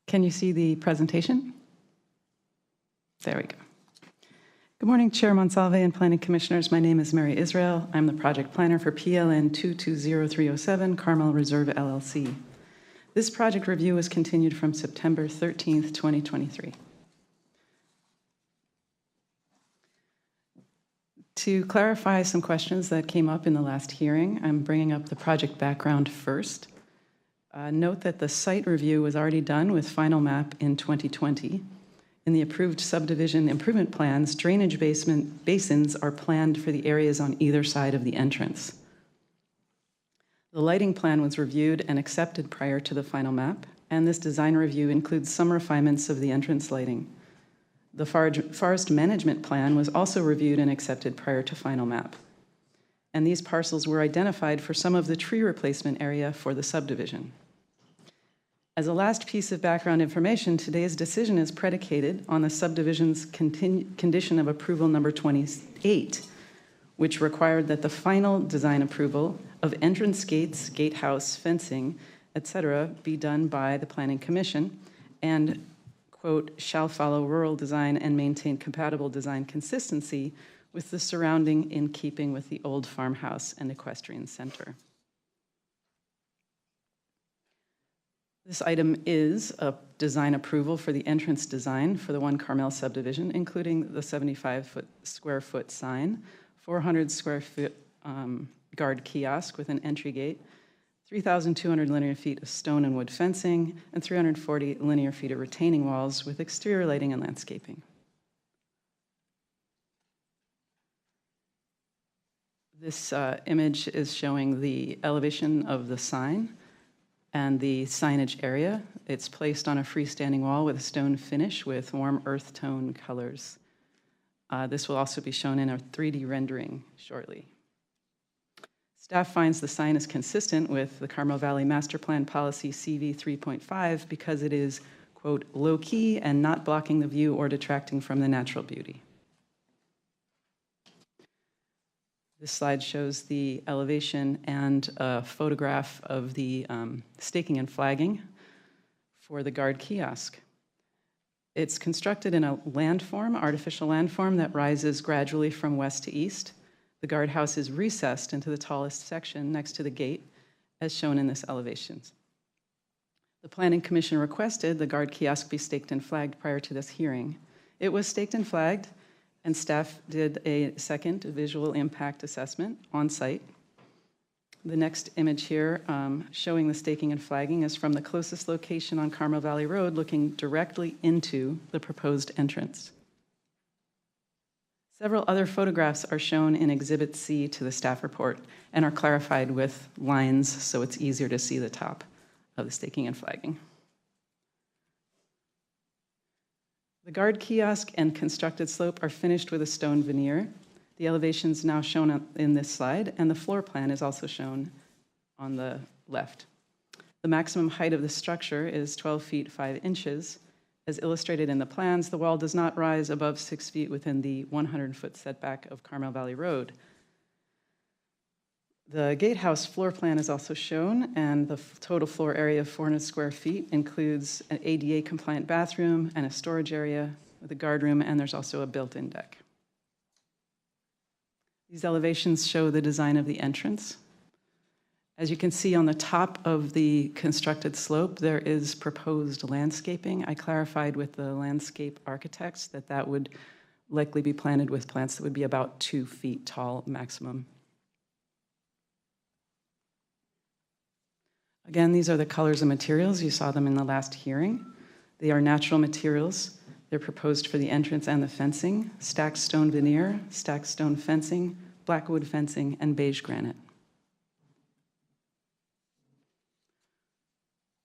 Can you see the presentation? There we go. Good morning, Chair Monsalve and Planning Commissioners. My name is Mary Israel. I'm the project planner for PLN 220307 Carmel Reserve LLC. This project review was continued from September 13th, 2023. To clarify some questions that came up in the last hearing, I'm bringing up the project background first. Note that the site review was already done with final map in 2020. In the approved subdivision improvement plans, drainage basins are planned for the areas on either side of the entrance. The lighting plan was reviewed and accepted prior to the final map, and this design review includes some refinements of the entrance lighting. The forest management plan was also reviewed and accepted prior to final map. And these parcels were identified for some of the tree replacement area for the subdivision. As a last piece of background information, today's decision is predicated on the subdivision's condition of approval number 28, which required that the final design approval of entrance gates, gatehouse, fencing, etc., be done by the Planning Commission and, quote, shall follow rural design and maintain compatible design consistency with the surrounding in keeping with the old farmhouse and equestrian center. This item is a design approval for the entrance design for the One Carmel subdivision, including the 75 square foot sign, 400 square foot guard kiosk with an entry gate, 3,200 linear feet of stone and wood fencing, and 340 linear feet of retaining walls with exterior lighting and landscaping. This image is showing the elevation of the sign and the signage area. It's placed on a freestanding wall with a stone finish with warm earth tone colors. This will also be shown in a 3D rendering shortly. Staff finds the sign is consistent with the Carmel Valley Master Plan Policy CV 3.5 because it is, quote, low-key and not blocking the view or detracting from the natural beauty. This slide shows the elevation and a photograph of the staking and flagging for the guard kiosk. It's constructed in a landform, artificial landform that rises gradually from west to east. The guardhouse is recessed into the tallest section next to the gate, as shown in this elevation. The Planning Commission requested the guard kiosk be staked and flagged prior to this hearing. It was staked and flagged, and staff did a second visual impact assessment on site. The next image here showing the staking and flagging is from the closest location on Carmel Valley Road, looking directly into the proposed entrance. Several other photographs are shown in Exhibit C to the staff report and are clarified with lines so it's easier to see the top of the staking and flagging. The guard kiosk and constructed slope are finished with a stone veneer. The elevation is now shown in this slide, and the floor plan is also shown on the left. The maximum height of the structure is 12 feet 5 inches. As illustrated in the plans, the wall does not rise above 6 feet within the 100-foot setback of Carmel Valley Road. The gatehouse floor plan is also shown, and the total floor area of 400 square feet includes an ADA-compliant bathroom and a storage area with a guard room, and there's also a built-in deck. These elevations show the design of the entrance. As you can see on the top of the constructed slope, there is proposed landscaping. I clarified with the landscape architects that that would likely be planted with plants that would be about 2 feet tall maximum. Again, these are the colors and materials. You saw them in the last hearing. They are natural materials. They're proposed for the entrance and the fencing: stacked stone veneer, stacked stone fencing, black wood fencing, and beige granite.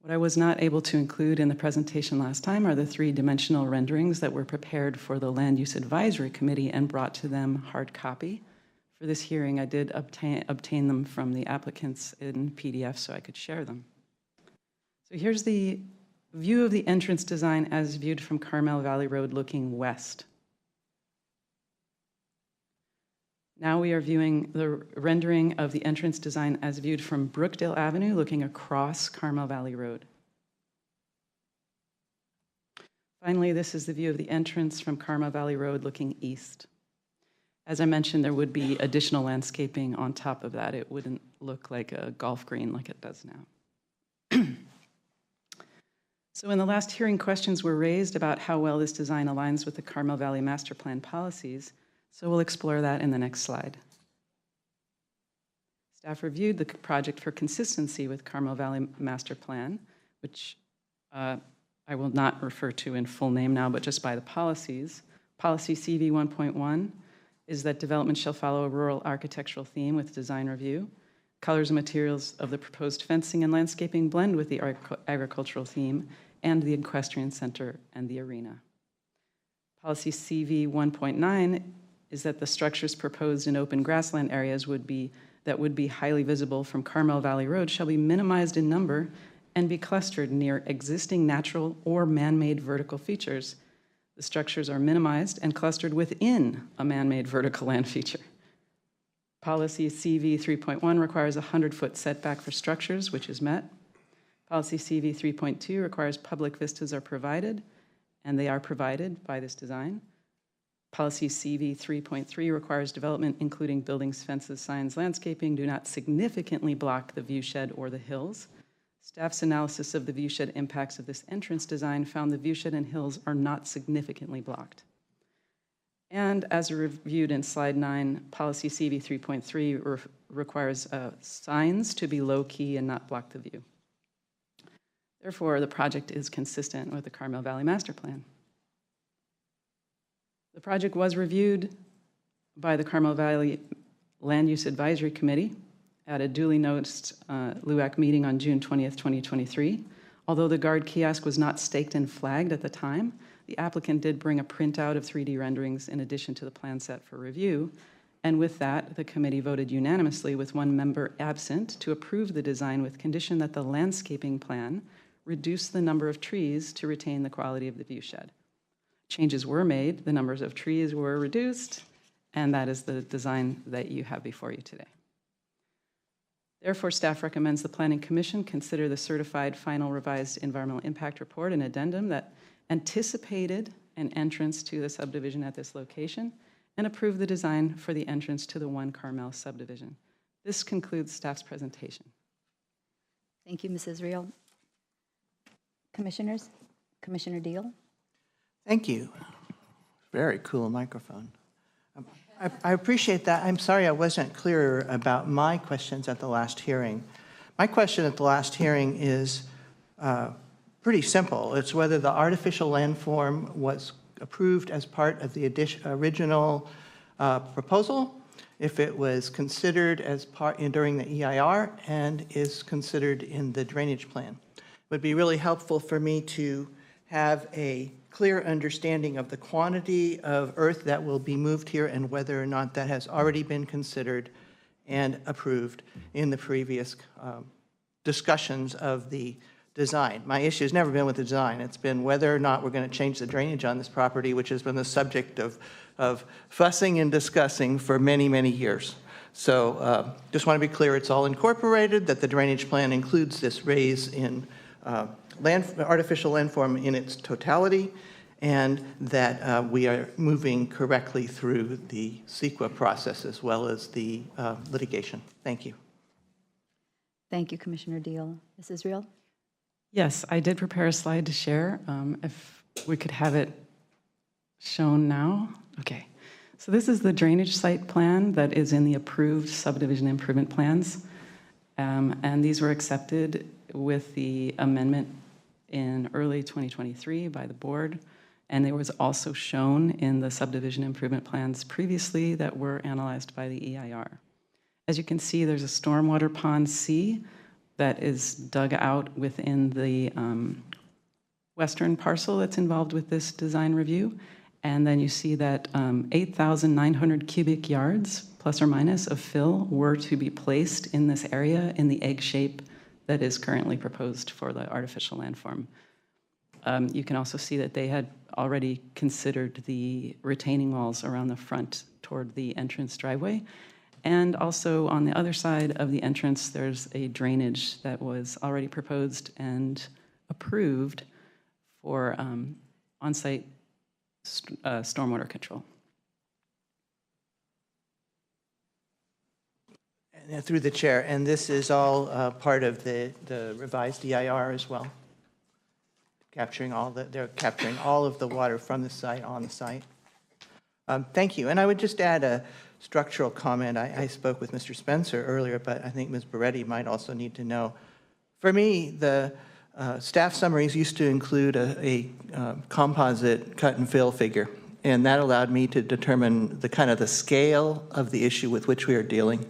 What I was not able to include in the presentation last time are the 3-dimensional renderings that were prepared for the Land Use Advisory Committee and brought to them hard copy. For this hearing, I did obtain them from the applicants in PDF so I could share them. So here's the view of the entrance design as viewed from Carmel Valley Road looking west. Now we are viewing the rendering of the entrance design as viewed from Brookdale Avenue looking across Carmel Valley Road. Finally, this is the view of the entrance from Carmel Valley Road looking east. As I mentioned, there would be additional landscaping on top of that. It wouldn't look like a golf green like it does now. So in the last hearing, questions were raised about how well this design aligns with the Carmel Valley Master Plan policies, so we'll explore that in the next slide. Staff reviewed the project for consistency with Carmel Valley Master Plan, which I will not refer to in full name now, but just by the policies. Policy CV 1.1 is that development shall follow a rural architectural theme with design review. Colors and materials of the proposed fencing and landscaping blend with the agricultural theme and the equestrian center and the arena. Policy CV 1.9 is that the structures proposed in open grassland areas would be highly visible from Carmel Valley Road shall be minimized in number and be clustered near existing natural or man-made vertical features. The structures are minimized and clustered within a man-made vertical land feature. Policy CV 3.1 requires a 100-foot setback for structures, which is met. Policy CV 3.2 requires public vistas are provided, and they are provided by this design. Policy CV 3.3 requires development, including buildings, fences, signs, landscaping, do not significantly block the viewshed or the hills. Staff's analysis of the viewshed impacts of this entrance design found the viewshed and hills are not significantly blocked. And as reviewed in slide 9, policy CV 3.3 requires signs to be low-key and not block the view. Therefore, the project is consistent with the Carmel Valley Master Plan. The project was reviewed by the Carmel Valley Land Use Advisory Committee at a duly noticed LUAC meeting on June 20th, 2023. Although the guard kiosk was not staked and flagged at the time, the applicant did bring a printout of 3D renderings in addition to the plan set for review. And with that, the committee voted unanimously with one member absent to approve the design with condition that the landscaping plan reduce the number of trees to retain the quality of the viewshed. Changes were made, the numbers of trees were reduced, and that is the design that you have before you today. Therefore, staff recommends the Planning Commission consider the certified final revised environmental impact report and addendum that anticipated an entrance to the subdivision at this location and approve the design for the entrance to the One Carmel subdivision. This concludes staff's presentation. Thank you, Ms. Israel. Commissioners, Commissioner Deal. Thank you. Very cool microphone. I appreciate that. I'm sorry I wasn't clearer about my questions at the last hearing. My question at the last hearing is pretty simple. It's whether the artificial landform was approved as part of the original proposal, if it was considered as part during the EIR, and is considered in the drainage plan. It would be really helpful for me to have a clear understanding of the quantity of earth that will be moved here and whether or not that has already been considered and approved in the previous discussions of the design. My issue has never been with the design. It's been whether or not we're going to change the drainage on this property, which has been the subject of fussing and discussing for many, many years. So just want to be clear, it's all incorporated, that the drainage plan includes this raise in artificial landform in its totality, and that we are moving correctly through the CEQA process as well as the litigation. Thank you. Thank you, Commissioner Deal. Ms. Israel? Yes, I did prepare a slide to share. If we could have it shown now. Okay. So this is the drainage site plan that is in the approved subdivision improvement plans. And these were accepted with the amendment in early 2023 by the board. And it was also shown in the subdivision improvement plans previously that were analyzed by the EIR. As you can see, there's a stormwater pond C that is dug out within the western parcel that's involved with this design review. And then you see that 8,900 cubic yards, plus or minus, of fill were to be placed in this area in the egg shape that is currently proposed for the artificial landform. You can also see that they had already considered the retaining walls around the front toward the entrance driveway. And also on the other side of the entrance, there's a drainage that was already proposed and approved for on-site stormwater control. And through the chair, and this is all part of the revised DIR as well? They're capturing all of the water from the site on the site? Thank you. And I would just add a structural comment. I spoke with Mr. Spencer earlier, but I think Ms. Beretti might also need to know. For me, the staff summaries used to include a composite cut and fill figure, and that allowed me to determine the scale of the issue with which we are dealing.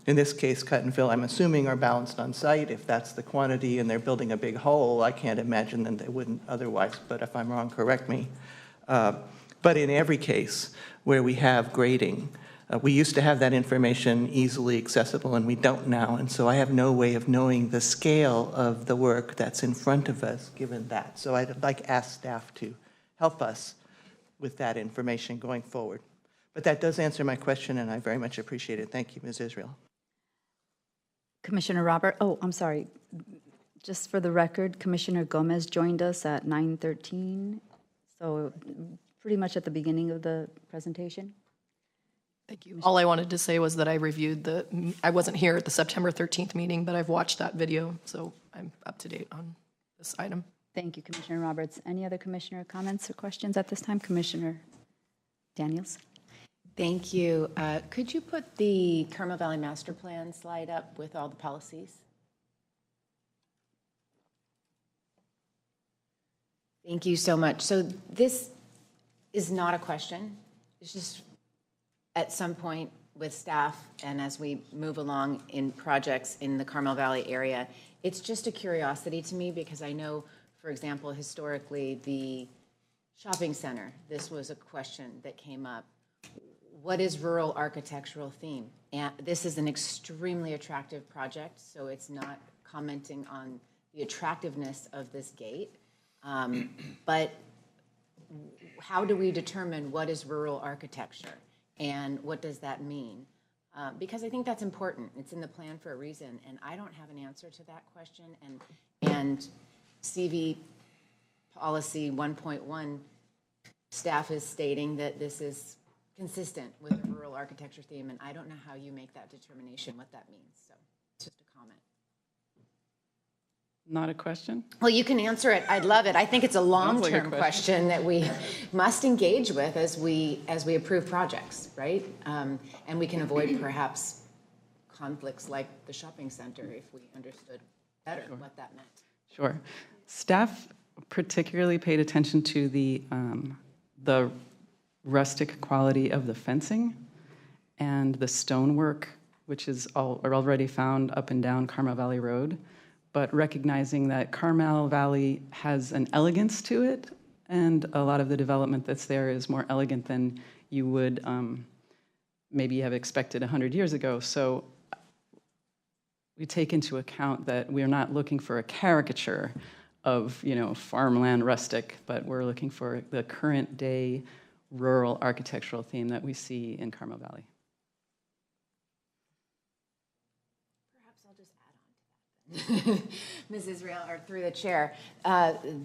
In this case, cut and fill, I'm assuming, are balanced on site. If that's the quantity and they're building a big hole, I can't imagine that they wouldn't otherwise, but if I'm wrong, correct me. But in every case where we have grading, we used to have that information easily accessible, and we don't now, and so I have no way of knowing the scale of the work that's in front of us given that. So I'd like to ask staff to help us with that information going forward. But that does answer my question, and I very much appreciate it. Thank you, Ms. Israel. Commissioner Robert, oh, I'm sorry. Just for the record, Commissioner Gomez joined us at 9:13, so pretty much at the beginning of the presentation. Thank you. All I wanted to say was that I reviewed I wasn't here at the September 13th meeting, but I've watched that video, so I'm up to date on this item. Thank you, Commissioner Roberts. Any other commissioner comments or questions at this time? Commissioner Daniels? Thank you. Could you put the Carmel Valley Master Plan slide up with all the policies? Thank you so much. So this is not a question. It's just at some point with staff and as we move along in projects in the Carmel Valley area, it's just a curiosity to me because I know, for example, historically, the shopping center, this was a question that came up. What is rural architectural theme? And this is an extremely attractive project, so it's not commenting on the attractiveness of this gate. But how do we determine what is rural architecture and what does that mean? Because I think that's important. It's in the plan for a reason, and I don't have an answer to that question. And CV policy 1.1 staff is stating that this is consistent with the rural architecture theme, and I don't know how you make that determination, what that means. So it's just a comment. Not a question? Well, you can answer it. I'd love it. I think it's a long-term question. question that we must engage with as we approve projects, right? And we can avoid perhaps conflicts like the shopping center if we understood better what that meant. Sure. Staff particularly paid attention to the rustic quality of the fencing and the stonework, which is already found up and down Carmel Valley Road, but recognizing that Carmel Valley has an elegance to it, and a lot of the development that's there is more elegant than you would maybe have expected 100 years ago. So we take into account that we're not looking for a caricature of, farmland rustic, but we're looking for the current day rural architectural theme that we see in Carmel Valley. Perhaps I'll just add on to that. Ms. Israel, or through the chair,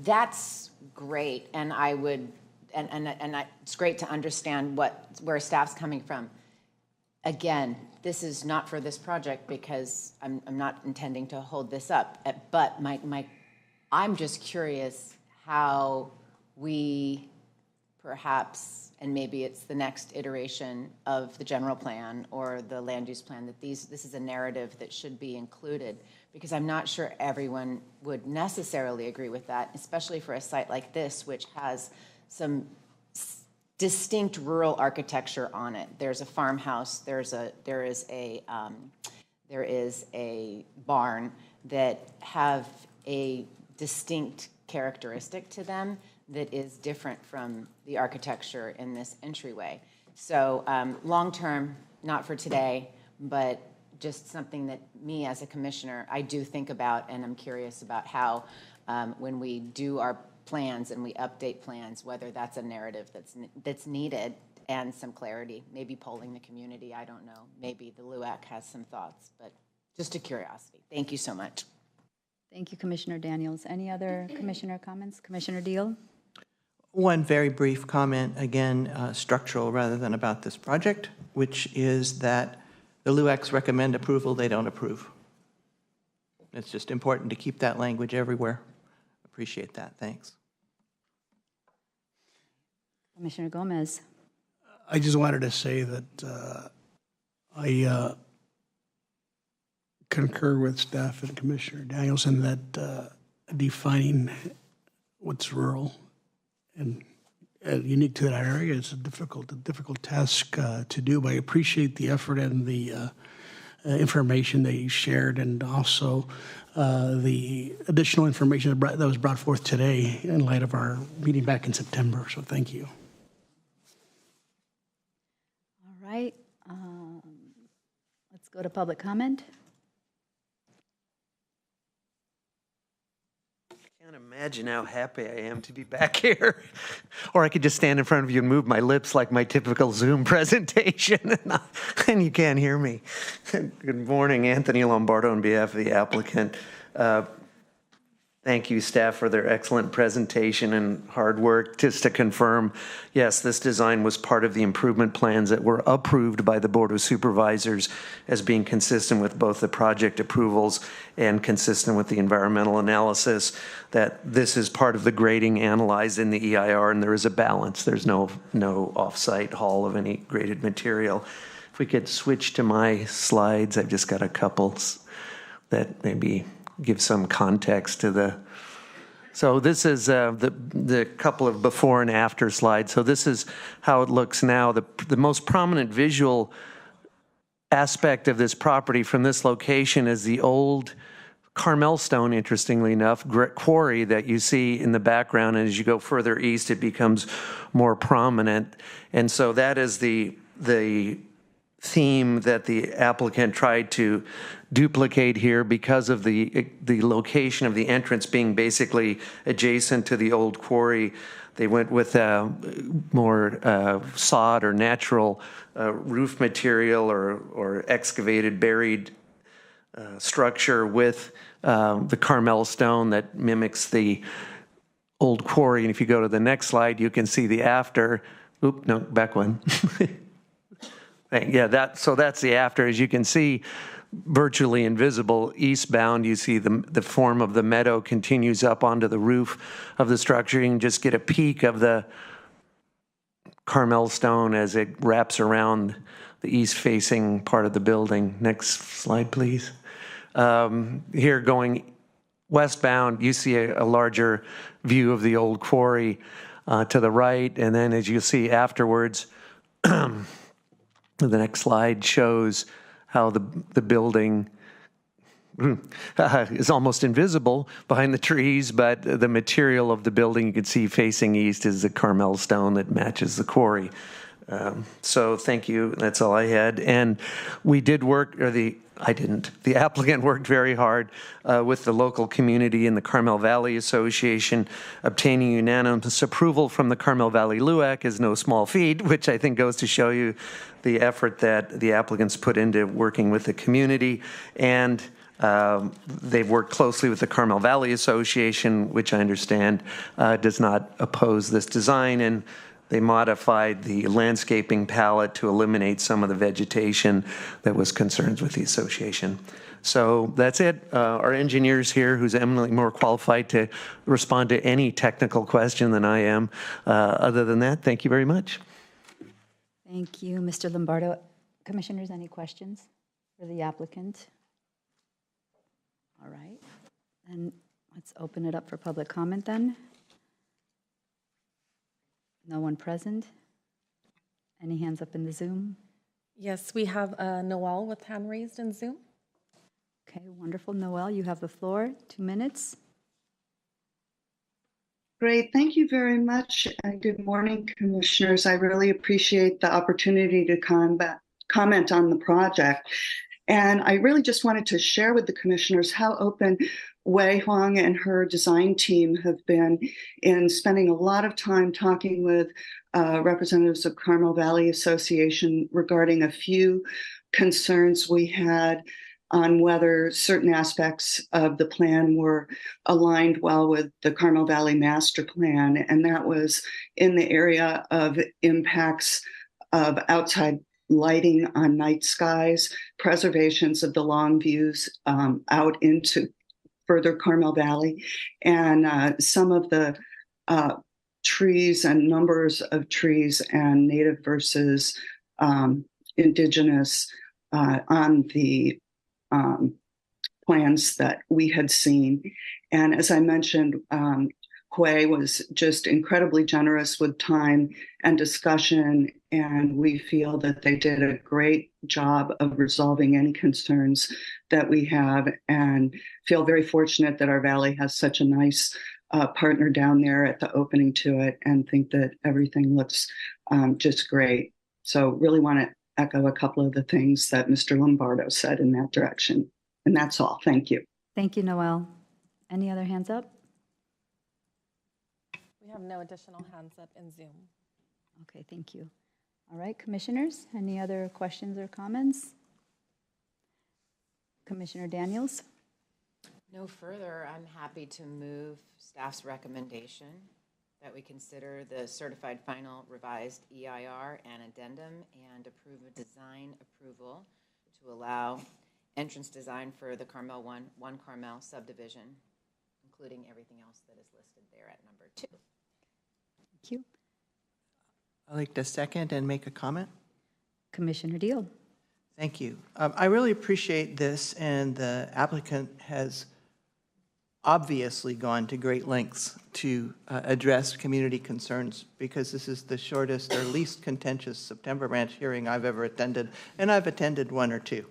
that's great, and I would, it's great to understand where staff's coming from. Again, this is not for this project because I'm not intending to hold this up, but I'm just curious how we perhaps, and maybe it's the next iteration of the general plan or the land use plan, that this is a narrative that should be included, because I'm not sure everyone would necessarily agree with that, especially for a site like this, which has some distinct rural architecture on it. There's a farmhouse, there is a barn that have a distinct characteristic to them that is different from the architecture in this entryway. So long-term, not for today, but just something that me as a commissioner, I do think about, and I'm curious about how when we do our plans and we update plans, whether that's a narrative that's needed and some clarity, maybe polling the community, I don't know. Maybe the LUAC has some thoughts, but just a curiosity. Thank you so much. Thank you, Commissioner Daniels. Any other commissioner comments? Commissioner Deal? One very brief comment, again, structural rather than about this project, which is that the LUACs recommend approval, they don't approve. It's just important to keep that language everywhere. Appreciate that, thanks. Commissioner Gomez. I just wanted to say that I concur with staff and Commissioner Danielson that defining what's rural and unique to that area is a difficult task to do. But I appreciate the effort and the information that you shared, and also the additional information that was brought forth today in light of our meeting back in September. So thank you. All right. Let's go to public comment. I can't imagine how happy I am to be back here. Or I could just stand in front of you and move my lips like my typical Zoom presentation, and you can't hear me. Good morning, Anthony Lombardo on behalf of the applicant. Thank you, staff, for their excellent presentation and hard work. Just to confirm, yes, this design was part of the improvement plans that were approved by the Board of Supervisors as being consistent with both the project approvals and consistent with the environmental analysis, that this is part of the grading analyzed in the EIR, and there is a balance. There's no off-site haul of any graded material. If we could switch to my slides, I've just got a couple that maybe give some context to the. So this is the couple of before and after slides. So this is how it looks now. The most prominent visual aspect of this property from this location is the old Carmel Stone, interestingly enough, quarry that you see in the background. And as you go further east, it becomes more prominent. And so that is the theme that the applicant tried to duplicate here because of the location of the entrance being basically adjacent to the old quarry. They went with more sod or natural roof material or excavated buried structure with the Carmel stone that mimics the old quarry. And if you go to the next slide, you can see the after. Oop, no, back one. Yeah, so that's the after. As you can see, virtually invisible eastbound, you see the form of the meadow continues up onto the roof of the structure. You can just get a peek of the Carmel stone as it wraps around the east-facing part of the building. Next slide, please. Here going westbound, you see a larger view of the old quarry to the right. And then as you see afterwards, the next slide shows how the building is almost invisible behind the trees, but the material of the building you can see facing east is the Carmel stone that matches the quarry. So thank you. That's all I had. And we did work, I didn't. The applicant worked very hard with the local community and the Carmel Valley Association. Obtaining unanimous approval from the Carmel Valley LUAC is no small feat, which I think goes to show you the effort that the applicants put into working with the community. And they've worked closely with the Carmel Valley Association, which I understand does not oppose this design. And they modified the landscaping palette to eliminate some of the vegetation that was concerns with the association. So that's it. Our engineer's here, who's eminently more qualified to respond to any technical question than I am. Other than that, thank you very much. Thank you, Mr. Lombardo. Commissioners, any questions for the applicant? All right. And let's open it up for public comment then. No one present? Any hands up in the Zoom? Yes, we have Noel with hand raised in Zoom. Okay, wonderful. Noel, you have the floor. 2 minutes. Great. Thank you very much. Good morning, commissioners. I really appreciate the opportunity to comment on the project. And I really just wanted to share with the commissioners how open Wei Huang and her design team have been in spending a lot of time talking with representatives of Carmel Valley Association regarding a few concerns we had on whether certain aspects of the plan were aligned well with the Carmel Valley Master Plan, and that was in the area of impacts of outside lighting on night skies, preservations of the long views out into further Carmel Valley, and some of the trees and numbers of trees and native versus indigenous on the plans that we had seen. And as I mentioned, Hue was just incredibly generous with time and discussion, and we feel that they did a great job of resolving any concerns that we have, and feel very fortunate that our valley has such a nice partner down there at the opening to it, and think that everything looks just great. So really want to echo a couple of the things that Mr. Lombardo said in that direction. And that's all. Thank you. Thank you, Noel. Any other hands up? We have no additional hands up in Zoom. Okay, thank you. All right, commissioners, any other questions or comments? Commissioner Daniels? No further, I'm happy to move staff's recommendation that we consider the certified final revised EIR and addendum and approve a design approval to allow entrance design for the Carmel 1 Carmel subdivision, including everything else that is listed there at number 2. Thank you. I'd like to second and make a comment. Commissioner Deal? Thank you. I really appreciate this, and the applicant has obviously gone to great lengths to address community concerns, because this is the shortest or least contentious September Ranch hearing I've ever attended, and I've attended one or two.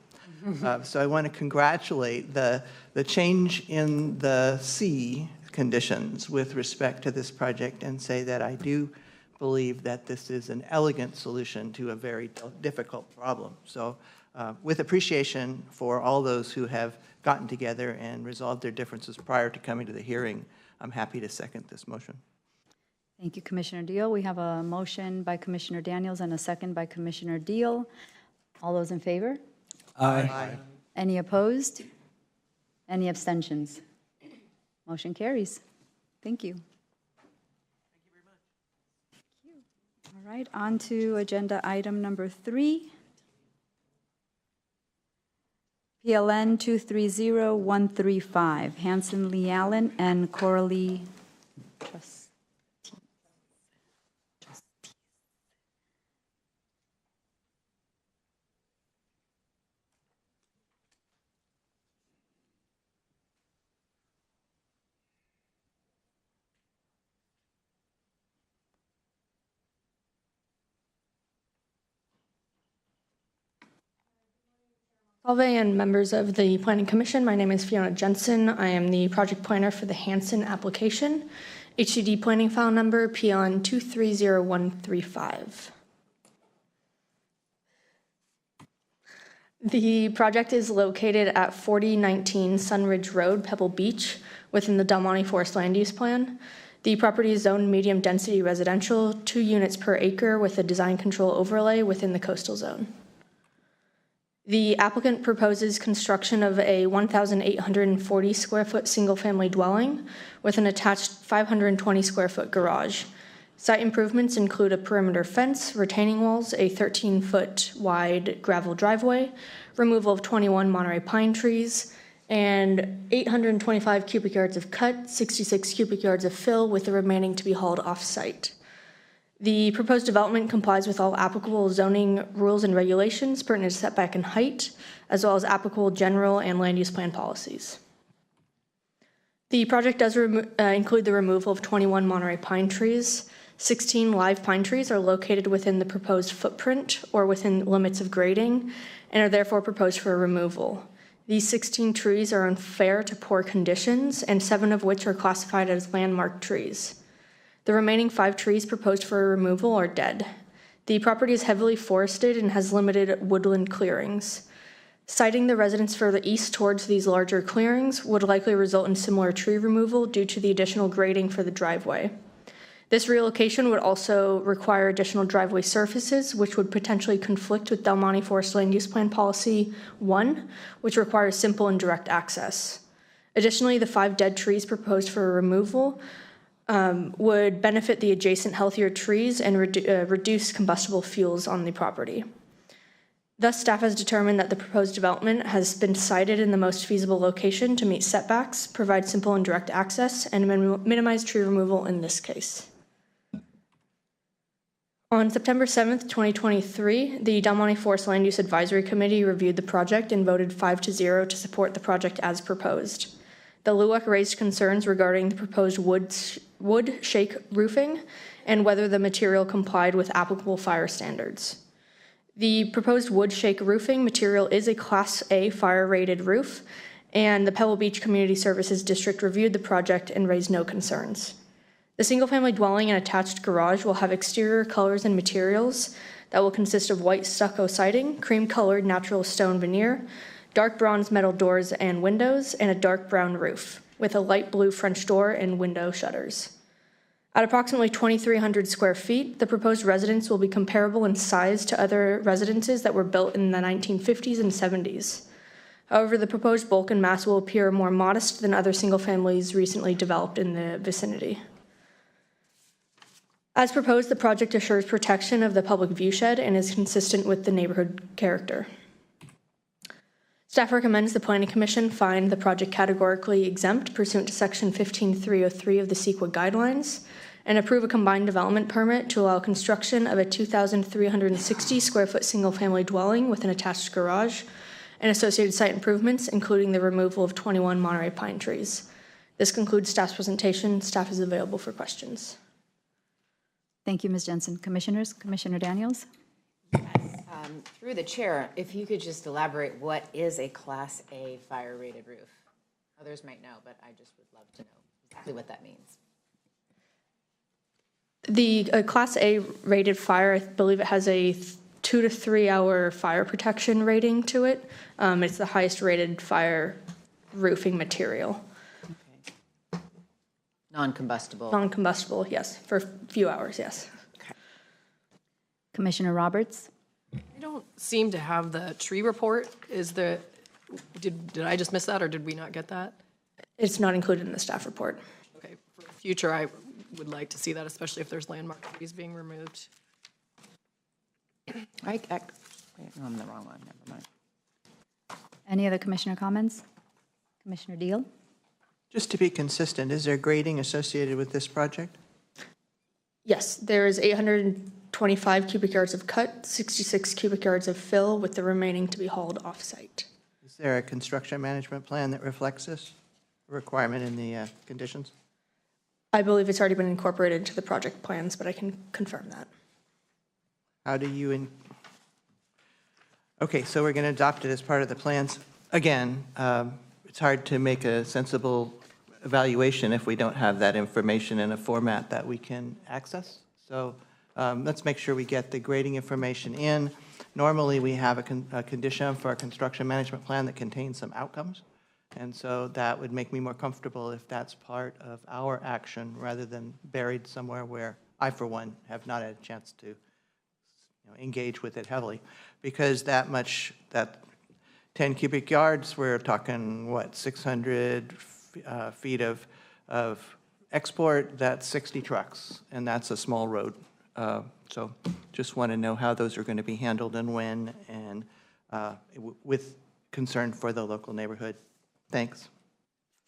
So I want to congratulate the change in the sea conditions with respect to this project, and say that I do believe that this is an elegant solution to a very difficult problem. So with appreciation for all those who have gotten together and resolved their differences prior to coming to the hearing, I'm happy to second this motion. Thank you, Commissioner Deal. We have a motion by Commissioner Daniels and a second by Commissioner Deal. All those in favor? Aye. Any opposed? Any abstentions? Motion carries. Thank you. All right, on to agenda item number 3. PLN 230135, Hanson Lee Allen and Coralie Trust. And members of the Planning Commission, my name is Fiona Jensen. I am the project planner for the Hanson application, HCD planning file number PLN 230135. The project is located at 4019 Sunridge Road, Pebble Beach, within the Del Monte Forest Land Use Plan. The property is zoned medium density residential, 2 units per acre with a design control overlay within the coastal zone. The applicant proposes construction of a 1,840 square foot single family dwelling with an attached 520 square foot garage. Site improvements include a perimeter fence, retaining walls, a 13-foot wide gravel driveway, removal of 21 Monterey pine trees, and 825 cubic yards of cut, 66 cubic yards of fill, with the remaining to be hauled off-site. The proposed development complies with all applicable zoning rules and regulations pertinent to setback and height, as well as applicable general and land use plan policies. The project does include the removal of 21 Monterey pine trees. 16 live pine trees are located within the proposed footprint or within limits of grading and are therefore proposed for removal. These 16 trees are in fair to poor conditions, and 7 of which are classified as landmark trees. The remaining 5 trees proposed for removal are dead. The property is heavily forested and has limited woodland clearings. Siting the residence further east towards these larger clearings would likely result in similar tree removal due to the additional grading for the driveway. This relocation would also require additional driveway surfaces, which would potentially conflict with Del Monte Forest Land Use Plan Policy 1, which requires simple and direct access. Additionally, the 5 dead trees proposed for removal would benefit the adjacent healthier trees and reduce combustible fuels on the property. Thus, staff has determined that the proposed development has been sited in the most feasible location to meet setbacks, provide simple and direct access, and minimize tree removal in this case. On September 7th, 2023, the Del Monte Forest Land Use Advisory Committee reviewed the project and voted 5-0 to support the project as proposed. The LUAC raised concerns regarding the proposed wood shake roofing and whether the material complied with applicable fire standards. The proposed wood shake roofing material is a Class A fire-rated roof, and the Pebble Beach Community Services District reviewed the project and raised no concerns. The single-family dwelling and attached garage will have exterior colors and materials that will consist of white stucco siding, cream-colored natural stone veneer, dark bronze metal doors and windows, and a dark brown roof, with a light blue French door and window shutters. At approximately 2,300 square feet, the proposed residence will be comparable in size to other residences that were built in the 1950s and 70s. However, the proposed bulk and mass will appear more modest than other single families recently developed in the vicinity. As proposed, the project assures protection of the public viewshed and is consistent with the neighborhood character. Staff recommends the Planning Commission find the project categorically exempt pursuant to Section 15303 of the CEQA guidelines and approve a combined development permit to allow construction of a 2,360 square foot single-family dwelling with an attached garage and associated site improvements, including the removal of 21 Monterey pine trees. This concludes staff's presentation. Staff is available for questions. Thank you, Ms. Jensen. Commissioners, Commissioner Daniels? Through the chair, if you could just elaborate what is a Class A fire-rated roof? Others might know, but I just would love to know exactly what that means. The Class A rated fire, I believe it has a 2 to 3 hour fire protection rating to it. It's the highest rated fire roofing material. Okay. Non-combustible. Non-combustible, yes, for a few hours, yes. Okay. Commissioner Roberts? I don't seem to have the tree report. Did I just miss that, or did we not get that? It's not included in the staff report. Okay, for the future, I would like to see that, especially if there's landmark trees being removed. Wait, no, I'm the wrong one, never mind. Any other commissioner comments? Commissioner Deal? Just to be consistent, is there grading associated with this project? Yes, there is 825 cubic yards of cut, 66 cubic yards of fill, with the remaining to be hauled off-site. Is there a construction management plan that reflects this requirement in the conditions? I believe it's already been incorporated into the project plans, but I can confirm that. How do you, okay, so we're going to adopt it as part of the plans. Again, it's hard to make a sensible evaluation if we don't have that information in a format that we can access. So let's make sure we get the grading information in. Normally, we have a condition for a construction management plan that contains some outcomes. And so that would make me more comfortable if that's part of our action rather than buried somewhere where I, for one, have not had a chance to engage with it heavily. Because that 10 cubic yards, we're talking, what, 600 feet of export, that's 60 trucks, and that's a small road. So just want to know how those are going to be handled and when, and with concern for the local neighborhood. Thanks.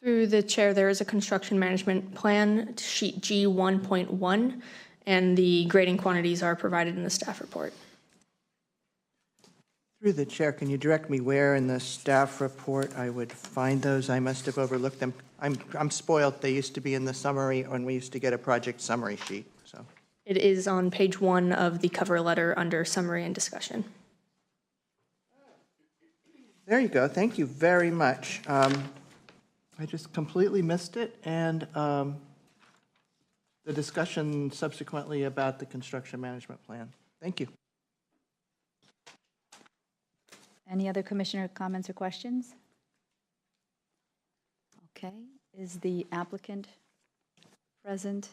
Through the chair, there is a construction management plan, sheet G 1.1, and the grading quantities are provided in the staff report. Through the chair, can you direct me where in the staff report I would find those? I must have overlooked them. I'm spoiled. They used to be in the summary when we used to get a project summary sheet. So It is on page 1 of the cover letter under summary and discussion. there you go. Thank you very much. I just completely missed it, and the discussion subsequently about the construction management plan. Thank you. Any other commissioner comments or questions? Okay, is the applicant present?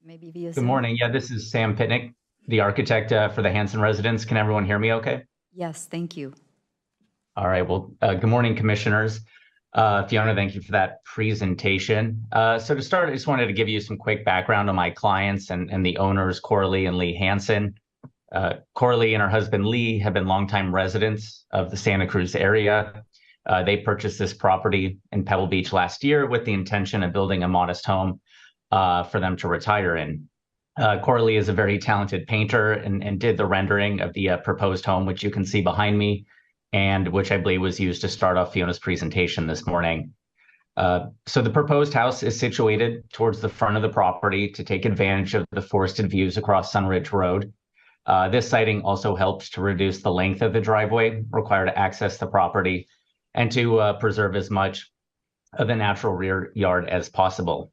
maybe via Good Zoom? morning. Yeah, this is Sam Pitnick, the architect for the Hanson residence. Can everyone hear me okay? Yes, thank you. All right. Well, good morning, commissioners. Fiona, thank you for that presentation. So to start, I just wanted to give you some quick background on my clients and the owners, Coralie and Lee Hanson. Coralie and her husband, Lee, have been longtime residents of the Santa Cruz area. They purchased this property in Pebble Beach last year with the intention of building a modest home for them to retire in. Coralie is a very talented painter and did the rendering of the proposed home, which you can see behind me, and which I believe was used to start off Fiona's presentation this morning. So the proposed house is situated towards the front of the property to take advantage of the forested views across Sunridge Road. This siting also helps to reduce the length of the driveway required to access the property and to preserve as much of the natural rear yard as possible.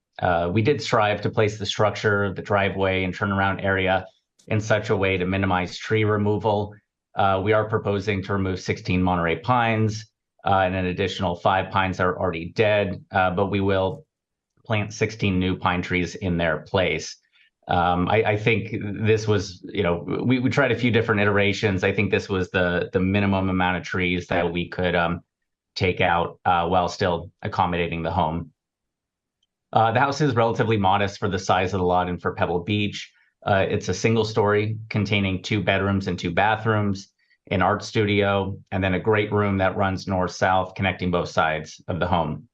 We did strive to place the structure, the driveway, and turnaround area in such a way to minimize tree removal. We are proposing to remove 16 Monterey pines and an additional 5 pines that are already dead, but we will plant 16 new pine trees in their place. I think this was, we tried a few different iterations. I think this was the minimum amount of trees that we could take out while still accommodating the home. The house is relatively modest for the size of the lot and for Pebble Beach. It's a single story containing 2 bedrooms and 2 bathrooms, an art studio, and then a great room that runs north-south, connecting both sides of the home.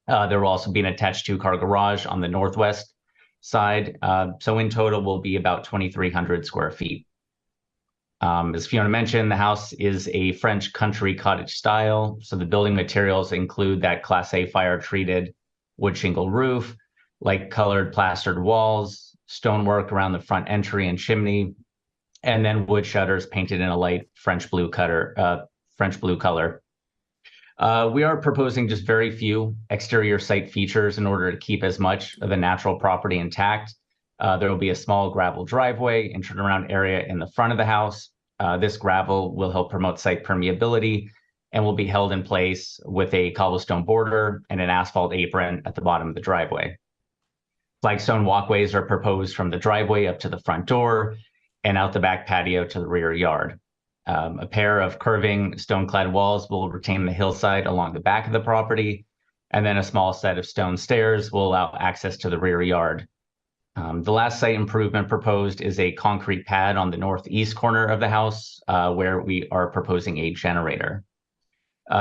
There will also be an attached 2-car garage on the northwest side. So in total will be about 2,300 square feet. As Fiona mentioned, the house is a French country cottage style. So the building materials include that Class A fire treated wood shingle roof, light colored plastered walls, stonework around the front entry and chimney, and then wood shutters painted in a light French blue color. We are proposing just very few exterior site features in order to keep as much of the natural property intact. There will be a small gravel driveway and turnaround area in the front of the house. This gravel will help promote site permeability and will be held in place with a cobblestone border and an asphalt apron at the bottom of the driveway. Flagstone walkways are proposed from the driveway up to the front door and out the back patio to the rear yard. A pair of curving stone-clad walls will retain the hillside along the back of the property, and then a small set of stone stairs will allow access to the rear yard. The last site improvement proposed is a concrete pad on the northeast corner of the house where we are proposing a generator.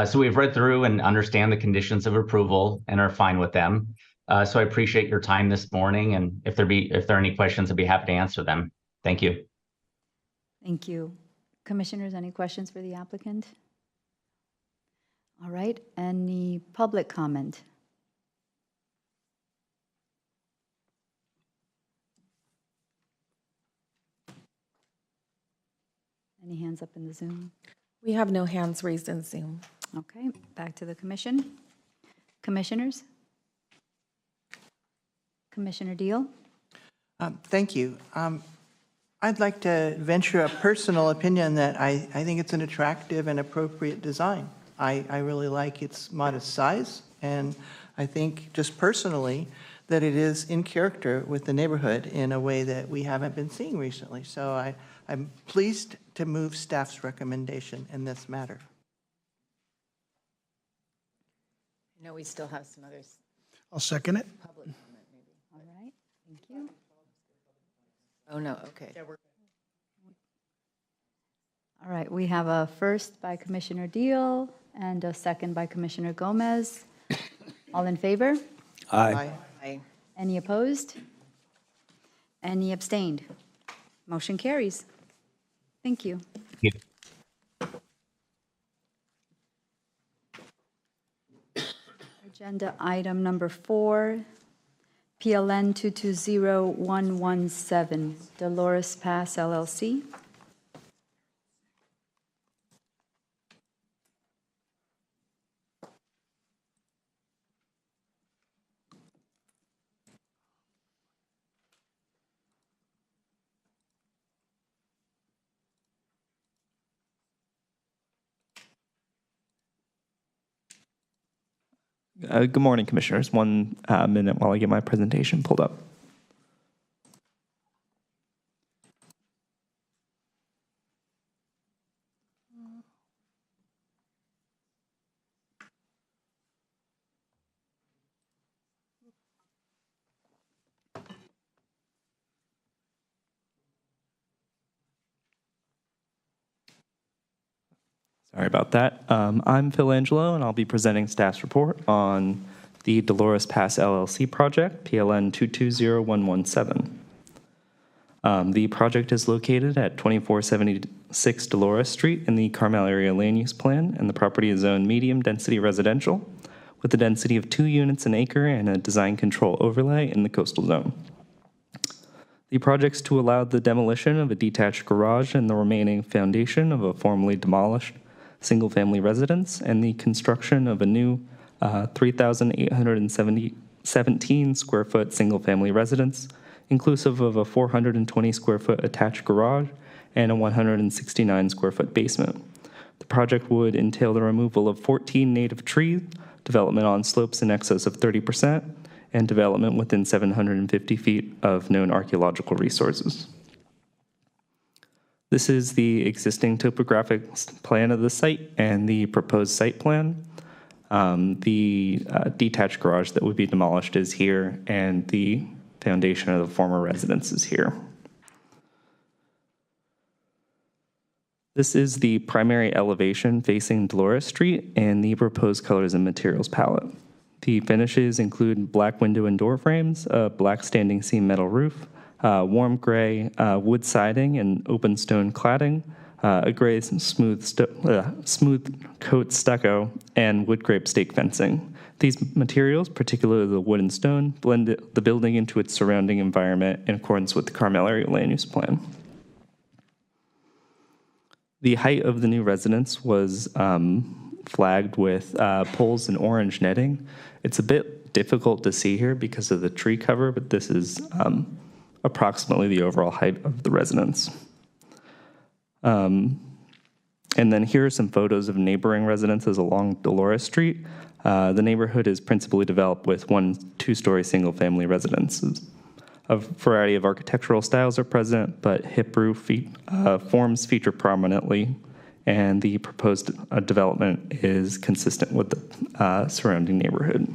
So we've read through and understand the conditions of approval and are fine with them. So I appreciate your time this morning, and if there are any questions, I'd be happy to answer them. Thank you. Thank you. Commissioners, any questions for the applicant? All right, any public comment? Any hands up in the Zoom? We have no hands raised in Zoom. Okay, back to the commission. Commissioners? Commissioner Deal? Thank you. I'd like to venture a personal opinion that I think it's an attractive and appropriate design. I really like its modest size, and I think just personally that it is in character with the neighborhood in a way that we haven't been seeing recently. So I'm pleased to move staff's recommendation in this matter. No, we still have some others. I'll second it. Public comment, maybe. All right, thank you. Oh, no, okay. All right, we have a first by Commissioner Deal and a second by Commissioner Gomez. All in favor? Aye. Aye. Any opposed? Any abstained? Motion carries. Thank you. Thank you. Agenda item number 4, PLN 220117, Dolores Pass LLC. Good morning, Commissioners. 1 minute while I get my presentation pulled up. Sorry about that. I'm Phil Angelo, and I'll be presenting staff's report on the Dolores Pass LLC project, PLN 220117. The project is located at 2476 Dolores Street in the Carmel Area Land Use Plan, and the property is zoned medium-density residential with a density of 2 units an acre and a design control overlay in the coastal zone. The project's to allow the demolition of a detached garage and the remaining foundation of a formerly demolished single-family residence and the construction of a new 3,817 square foot single-family residence, inclusive of a 420 square foot attached garage and a 169 square foot basement. The project would entail the removal of 14 native trees, development on slopes in excess of 30%, and development within 750 feet of known archaeological resources. This is the existing topographic plan of the site and the proposed site plan. The detached garage that would be demolished is here, and the foundation of the former residence is here. This is the primary elevation facing Dolores Street and the proposed colors and materials palette. The finishes include black window and door frames, a black standing seam metal roof, warm gray wood siding and open stone cladding, a gray smooth coat stucco, and wood grape stake fencing. These materials, particularly the wood and stone, blend the building into its surrounding environment in accordance with the Carmel Area Land Use Plan. The height of the new residence was flagged with poles and orange netting. It's a bit difficult to see here because of the tree cover, but this is approximately the overall height of the residence. And then here are some photos of neighboring residences along Dolores Street. The neighborhood is principally developed with 1 2-story single-family residences. A variety of architectural styles are present, but hip roof forms feature prominently, and the proposed development is consistent with the surrounding neighborhood.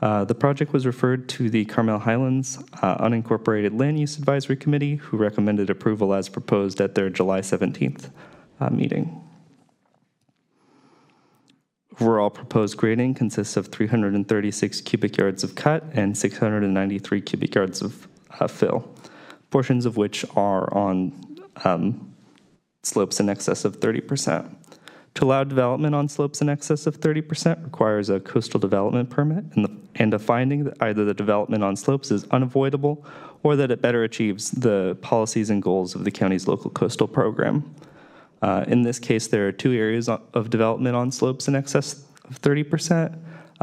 The project was referred to the Carmel Highlands Unincorporated Land Use Advisory Committee, who recommended approval as proposed at their July 17th meeting. Overall proposed grading consists of 336 cubic yards of cut and 693 cubic yards of fill, portions of which are on slopes in excess of 30%. To allow development on slopes in excess of 30% requires a coastal development permit and a finding that either the development on slopes is unavoidable or that it better achieves the policies and goals of the county's local coastal program. In this case, there are 2 areas of development on slopes in excess of 30%,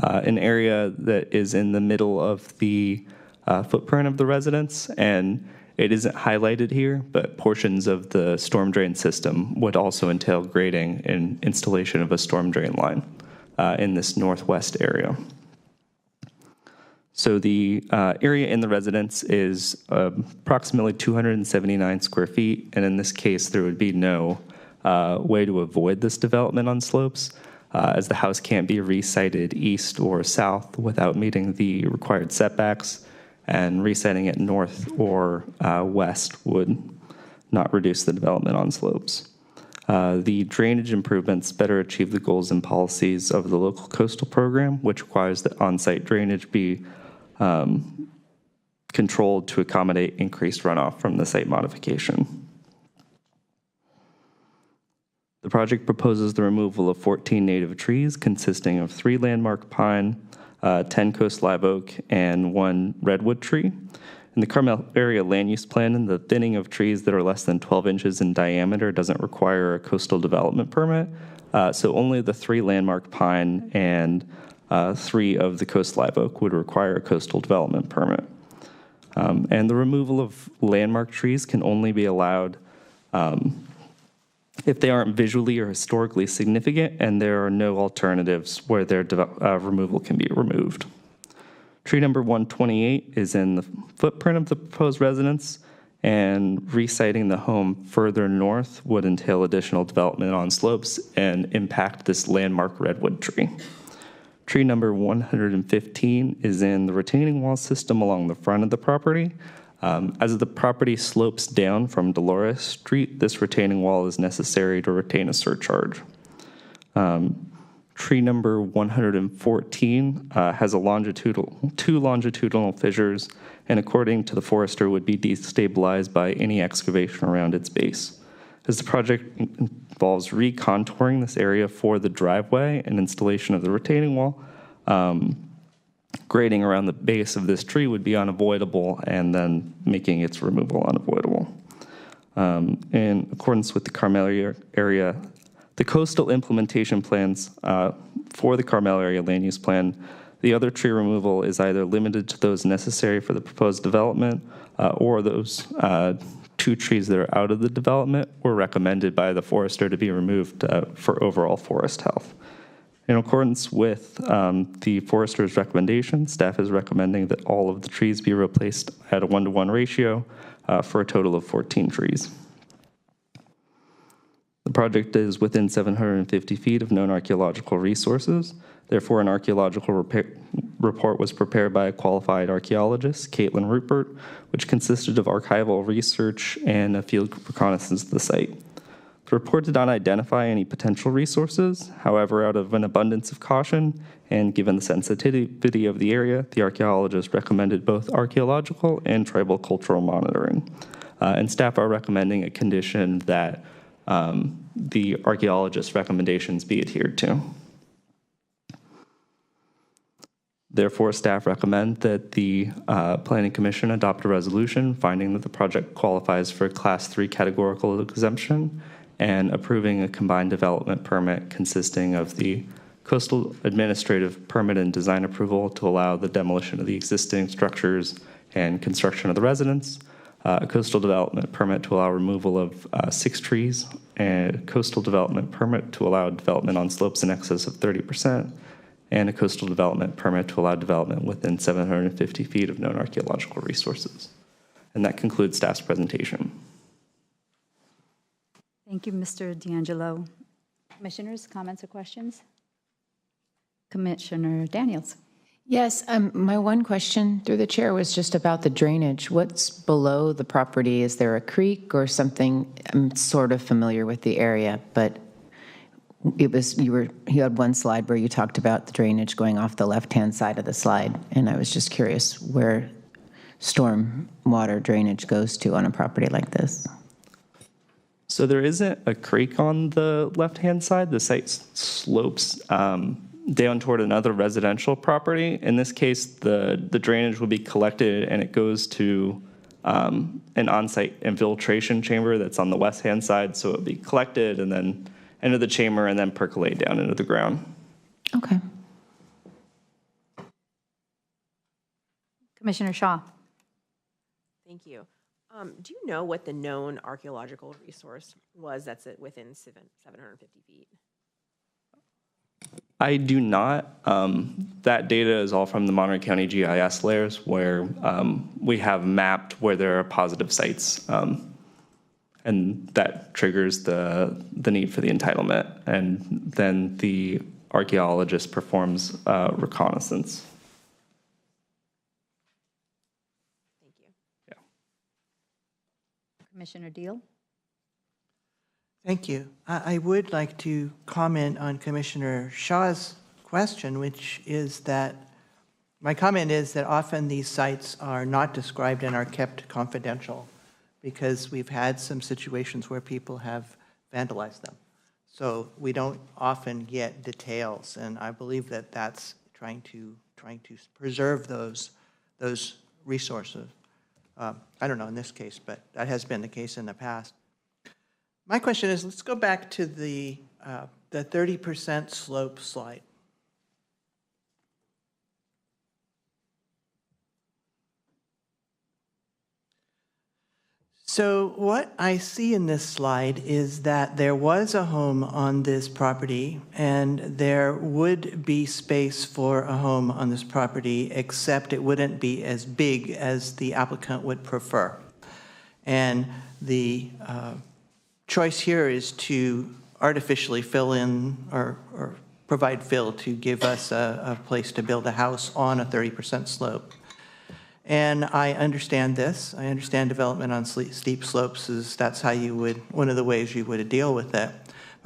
an area that is in the middle of the footprint of the residence, and it isn't highlighted here, but portions of the storm drain system would also entail grading and installation of a storm drain line in this northwest area. So the area in the residence is approximately 279 square feet, and in this case, there would be no way to avoid this development on slopes, as the house can't be resited east or south without meeting the required setbacks, and resetting it north or west would not reduce the development on slopes. The drainage improvements better achieve the goals and policies of the local coastal program, which requires that on-site drainage be controlled to accommodate increased runoff from the site modification. The project proposes the removal of 14 native trees consisting of 3 landmark pine, 10 coast live oak, and 1 redwood tree. In the Carmel Area Land Use Plan, the thinning of trees that are less than 12 inches in diameter doesn't require a coastal development permit, so only the 3 landmark pine and 3 of the coast live oak would require a coastal development permit. And the removal of landmark trees can only be allowed if they aren't visually or historically significant and there are no alternatives where their removal can be removed. Tree number 128 is in the footprint of the proposed residence, and resiting the home further north would entail additional development on slopes and impact this landmark redwood tree. Tree number 115 is in the retaining wall system along the front of the property. As the property slopes down from Dolores Street, this retaining wall is necessary to retain a surcharge. Tree number 114 has two longitudinal fissures, and according to the forester, would be destabilized by any excavation around its base. As the project involves recontouring this area for the driveway and installation of the retaining wall, grading around the base of this tree would be unavoidable, and then making its removal unavoidable. In accordance with the Carmel area, the coastal implementation plans for the Carmel area land use plan, the other tree removal is either limited to those necessary for the proposed development or those 2 trees that are out of the development were recommended by the forester to be removed for overall forest health. In accordance with the forester's recommendation, staff is recommending that all of the trees be replaced at a 1-to-1 ratio for a total of 14 trees. The project is within 750 feet of known archaeological resources. Therefore, an archaeological report was prepared by a qualified archaeologist, Caitlin Rupert, which consisted of archival research and a field reconnaissance of the site. The report did not identify any potential resources. However, out of an abundance of caution and given the sensitivity of the area, the archaeologist recommended both archaeological and tribal cultural monitoring. And staff are recommending a condition that the archaeologist's recommendations be adhered to. Therefore, staff recommend that the Planning Commission adopt a resolution finding that the project qualifies for a Class 3 categorical exemption and approving a combined development permit consisting of the coastal administrative permit and design approval to allow the demolition of the existing structures and construction of the residence, a coastal development permit to allow removal of 6 trees, and a coastal development permit to allow development on slopes in excess of 30%, and a coastal development permit to allow development within 750 feet of known archaeological resources. And that concludes staff's presentation. Thank you, Mr. D'Angelo. Commissioners, comments or questions? Commissioner Daniels. Yes, my one question through the chair was just about the drainage. What's below the property? Is there a creek or something? I'm sort of familiar with the area, but it was you had one slide where you talked about the drainage going off the left-hand side of the slide, and I was just curious where storm water drainage goes to on a property like this. So there isn't a creek on the left-hand side. The site slopes down toward another residential property. In this case, the drainage will be collected and it goes to an on-site infiltration chamber that's on the west-hand side. So it'll be collected and then into the chamber and then percolate down into the ground. Okay. Commissioner Shaw. Thank you. Do you know what the known archaeological resource was that's within 750 feet? I do not. That data is all from the Monterey County GIS layers where we have mapped where there are positive sites. And that triggers the need for the entitlement. And then the archaeologist performs reconnaissance. Commissioner Deal. Thank you. I would like to comment on Commissioner Shaw's question, which is that my comment is that often these sites are not described and are kept confidential because we've had some situations where people have vandalized them. So we don't often get details, and I believe that that's trying to preserve those resources. I don't know in this case, but that has been the case in the past. My question is, let's go back to the 30% slope slide. So what I see in this slide is that there was a home on this property and there would be space for a home on this property, except it wouldn't be as big as the applicant would prefer. And the choice here is to artificially fill in or provide fill to give us a place to build a house on a 30% slope. And I understand this. I understand development on steep slopes that's how you would, one of the ways you would deal with it.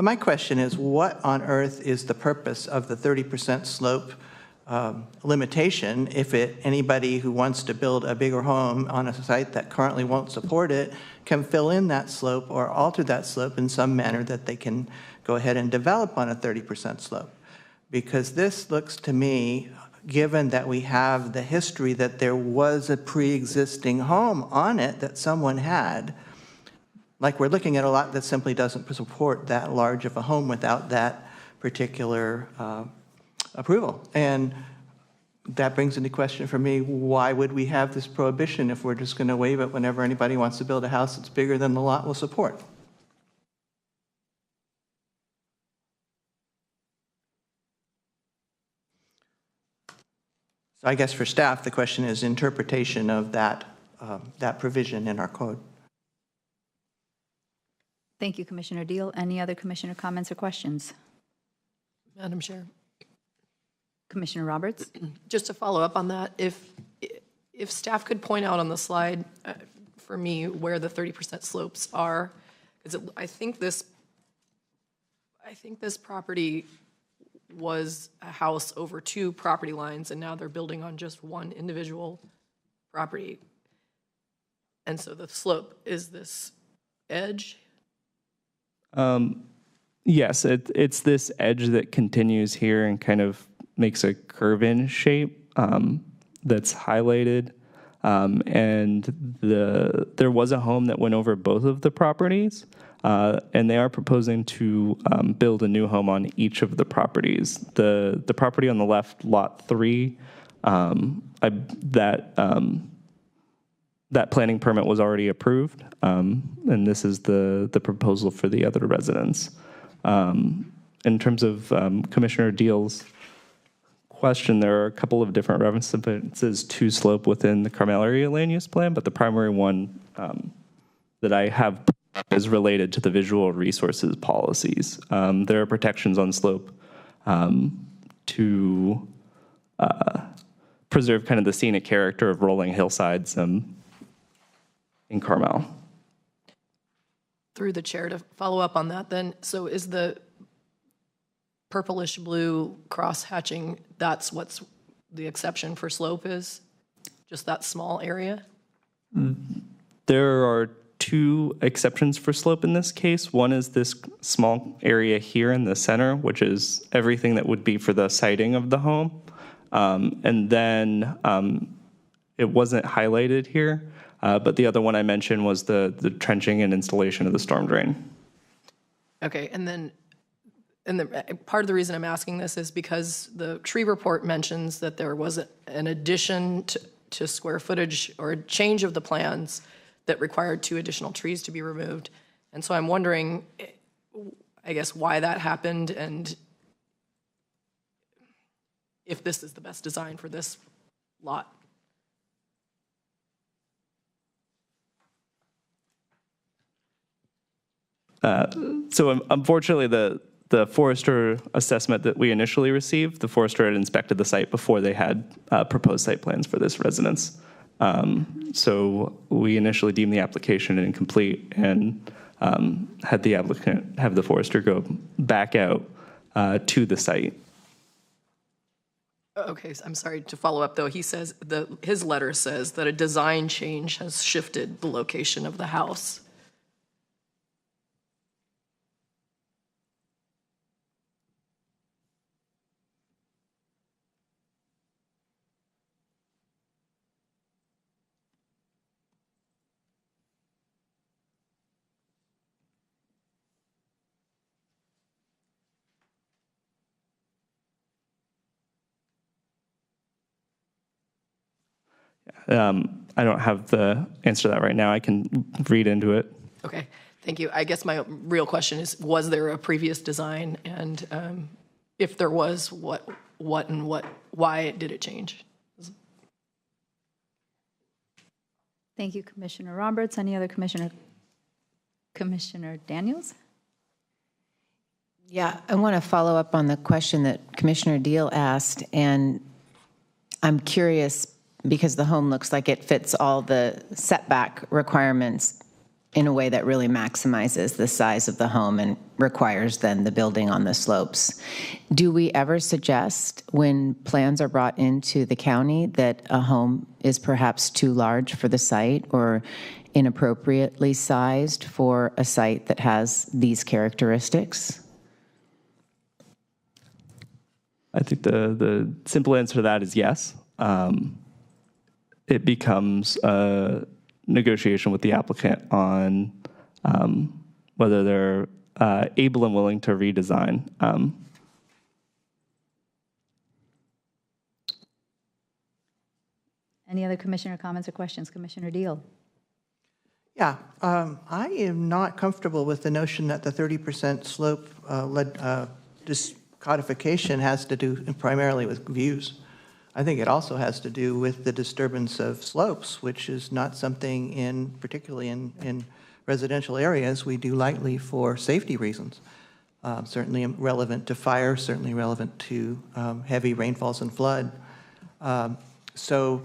But my question is, what on earth is the purpose of the 30% slope limitation if anybody who wants to build a bigger home on a site that currently won't support it can fill in that slope or alter that slope in some manner that they can go ahead and develop on a 30% slope? Because this looks to me, given that we have the history that there was a pre-existing home on it that someone had, like we're looking at a lot that simply doesn't support that large of a home without that particular approval. And that brings into question for me, why would we have this prohibition if we're just going to waive it whenever anybody wants to build a house that's bigger than the lot will support? So I guess for staff, the question is interpretation of that provision in our code. Thank you, Commissioner Deal. Any other commissioner comments or questions? Madam Chair. Commissioner Roberts? Just to follow up on that, if staff could point out on the slide for me where the 30% slopes are, because I think this property was a house over 2 property lines, and now they're building on just one individual property. And so the slope is this edge? Yes, it's this edge that continues here and kind of makes a curve-in shape that's highlighted. And there was a home that went over both of the properties, and they are proposing to build a new home on each of the properties. The property on the left, Lot 3, that planning permit was already approved, and this is the proposal for the other residents. In terms of Commissioner Deal's question, there are a couple of different references to slope within the Carmel Area Land Use Plan, but the primary one that I have is related to the visual resources policies. There are protections on slope to preserve kind of the scenic character of rolling hillsides in Carmel. Through the chair, to follow up on that then, so is the purplish blue cross hatching, that's what's the exception for slope is? Just that small area? There are 2 exceptions for slope in this case. One is this small area here in the center, which is everything that would be for the siting of the home. And then it wasn't highlighted here, but the other one I mentioned was the trenching and installation of the storm drain. Okay, and then part of the reason I'm asking this is because the tree report mentions that there was an addition to square footage or a change of the plans that required 2 additional trees to be removed. And so I'm wondering, I guess, why that happened and if this is the best design for this lot. So unfortunately, the forester assessment that we initially received, the forester had inspected the site before they had proposed site plans for this residence. So we initially deemed the application incomplete and had the applicant have the forester go back out to the site. Okay, so I'm sorry to follow up though. He says his letter says that a design change has shifted the location of the house. I don't have the answer to that right now. I can read into it. Okay, thank you. I guess my real question is, was there a previous design? And if there was, why did it change? Thank you, Commissioner Roberts. Any other commissioner? Commissioner Daniels? Yeah, I want to follow up on the question that Commissioner Deal asked, and I'm curious because the home looks like it fits all the setback requirements. in a way that really maximizes the size of the home and requires then the building on the slopes. Do we ever suggest when plans are brought into the county that a home is perhaps too large for the site or inappropriately sized for a site that has these characteristics? I think the simple answer to that is yes. It becomes a negotiation with the applicant on whether they're able and willing to redesign. Any other commissioner comments or questions? Commissioner Deal? Yeah, I am not comfortable with the notion that the 30% slope codification has to do primarily with views. I think it also has to do with the disturbance of slopes, which is not something particularly in residential areas, we do lightly for safety reasons. Certainly relevant to fire, certainly relevant to heavy rainfalls and flood. So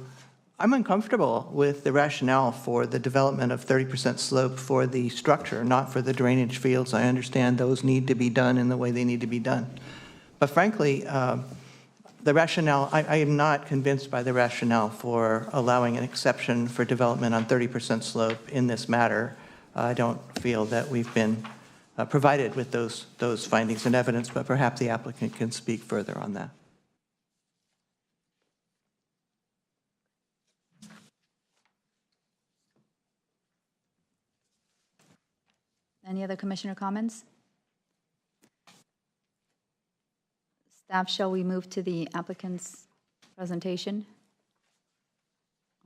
I'm uncomfortable with the rationale for the development of 30% slope for the structure, not for the drainage fields. I understand those need to be done in the way they need to be done. But frankly, the rationale, I am not convinced by the rationale for allowing an exception for development on 30% slope in this matter. I don't feel that we've been provided with those findings and evidence, but perhaps the applicant can speak further on that. Any other commissioner comments? Staff, shall we move to the applicant's presentation?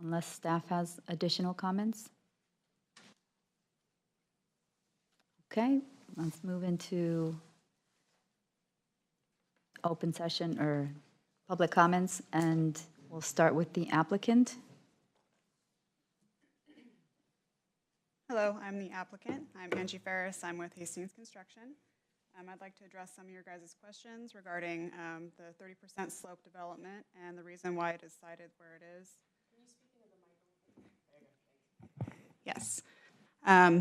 Unless staff has additional comments? Okay, let's move into open session or public comments, and we'll start with the applicant. Hello, I'm the applicant. I'm Angie Ferris. I'm with Hastings Construction. I'd like to address some of your guys' questions regarding the 30% slope development and the reason why it is cited where it is. Can you speak into the microphone? Yes.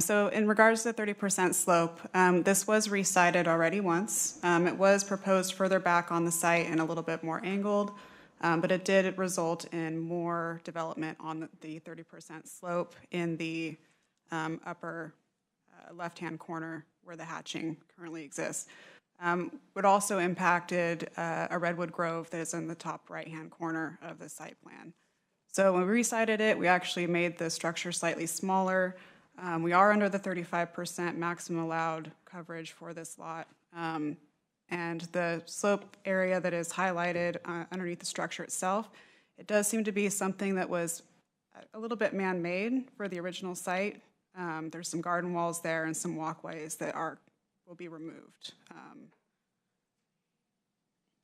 So in regards to the 30% slope, this was recited already once. It was proposed further back on the site and a little bit more angled, but it did result in more development on the 30% slope in the upper left-hand corner where the hatching currently exists. It also impacted a redwood grove that is in the top right-hand corner of the site plan. So when we recited it, we actually made the structure slightly smaller. We are under the 35% maximum allowed coverage for this lot. And the slope area that is highlighted underneath the structure itself, it does seem to be something that was a little bit man-made for the original site. There's some garden walls there and some walkways that will be removed.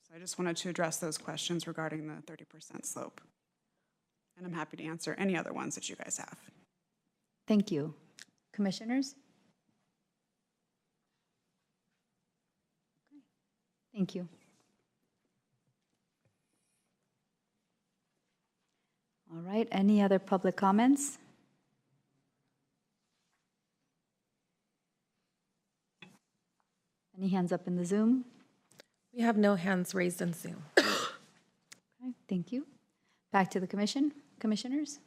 So I just wanted to address those questions regarding the 30% slope. And I'm happy to answer any other ones that you guys have. Thank you. Commissioners? Thank you. All right, any other public comments? Any hands up in the Zoom? We have no hands raised in Zoom. Okay, thank you. Back to the commission. Commissioners?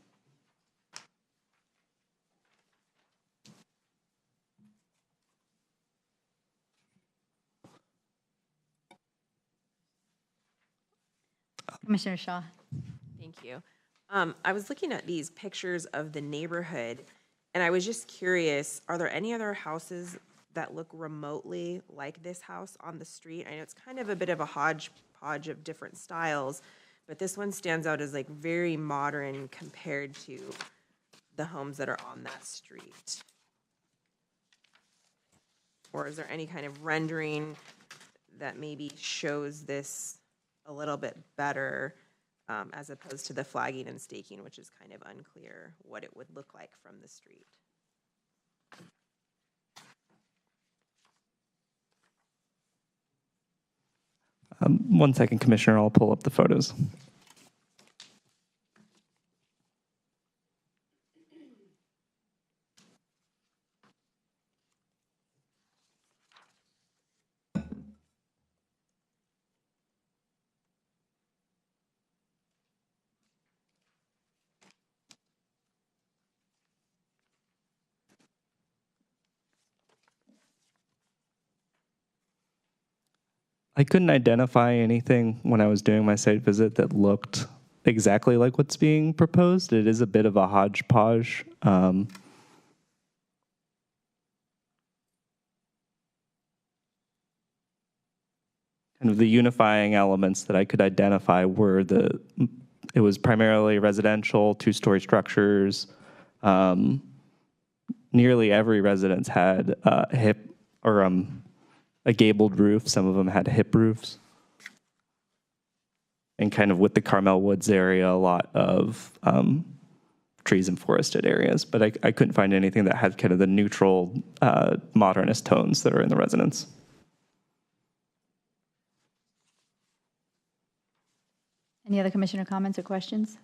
Commissioner Shaw. Thank you. I was looking at these pictures of the neighborhood, and I was just curious, are there any other houses that look remotely like this house on the street? I know it's kind of a bit of a hodgepodge of different styles, but this one stands out as like very modern compared to the homes that are on that street. Or is there any kind of rendering that maybe shows this a little bit better as opposed to the flagging and staking, which is kind of unclear what it would look like from the street? One second, Commissioner, I'll pull up the photos. I couldn't identify anything when I was doing my site visit that looked exactly like what's being proposed. It is a bit of a hodgepodge. Kind of the unifying elements that I could identify were it was primarily residential, two-story structures. Nearly every residence had a gabled roof. Some of them had hip roofs. And kind of with the Carmel Woods area, a lot of trees and forested areas. But I couldn't find anything that had kind of the neutral modernist tones that are in the residence. Any other commissioner comments or questions?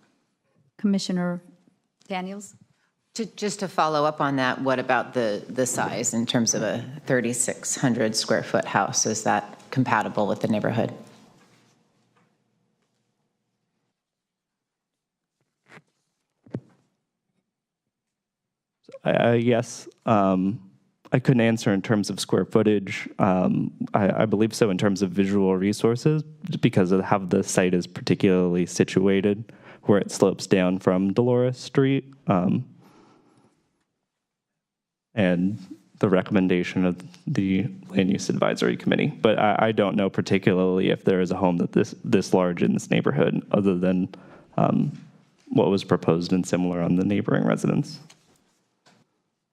Commissioner Daniels? Just to follow up on that, what about the size in terms of a 3,600 square foot house? Is that compatible with the neighborhood? Yes. I couldn't answer in terms of square footage. I believe so in terms of visual resources because of how the site is particularly situated, where it slopes down from Dolores Street. And the recommendation of the Land Use Advisory Committee. But I don't know particularly if there is a home that this large in this neighborhood other than what was proposed and similar on the neighboring residence.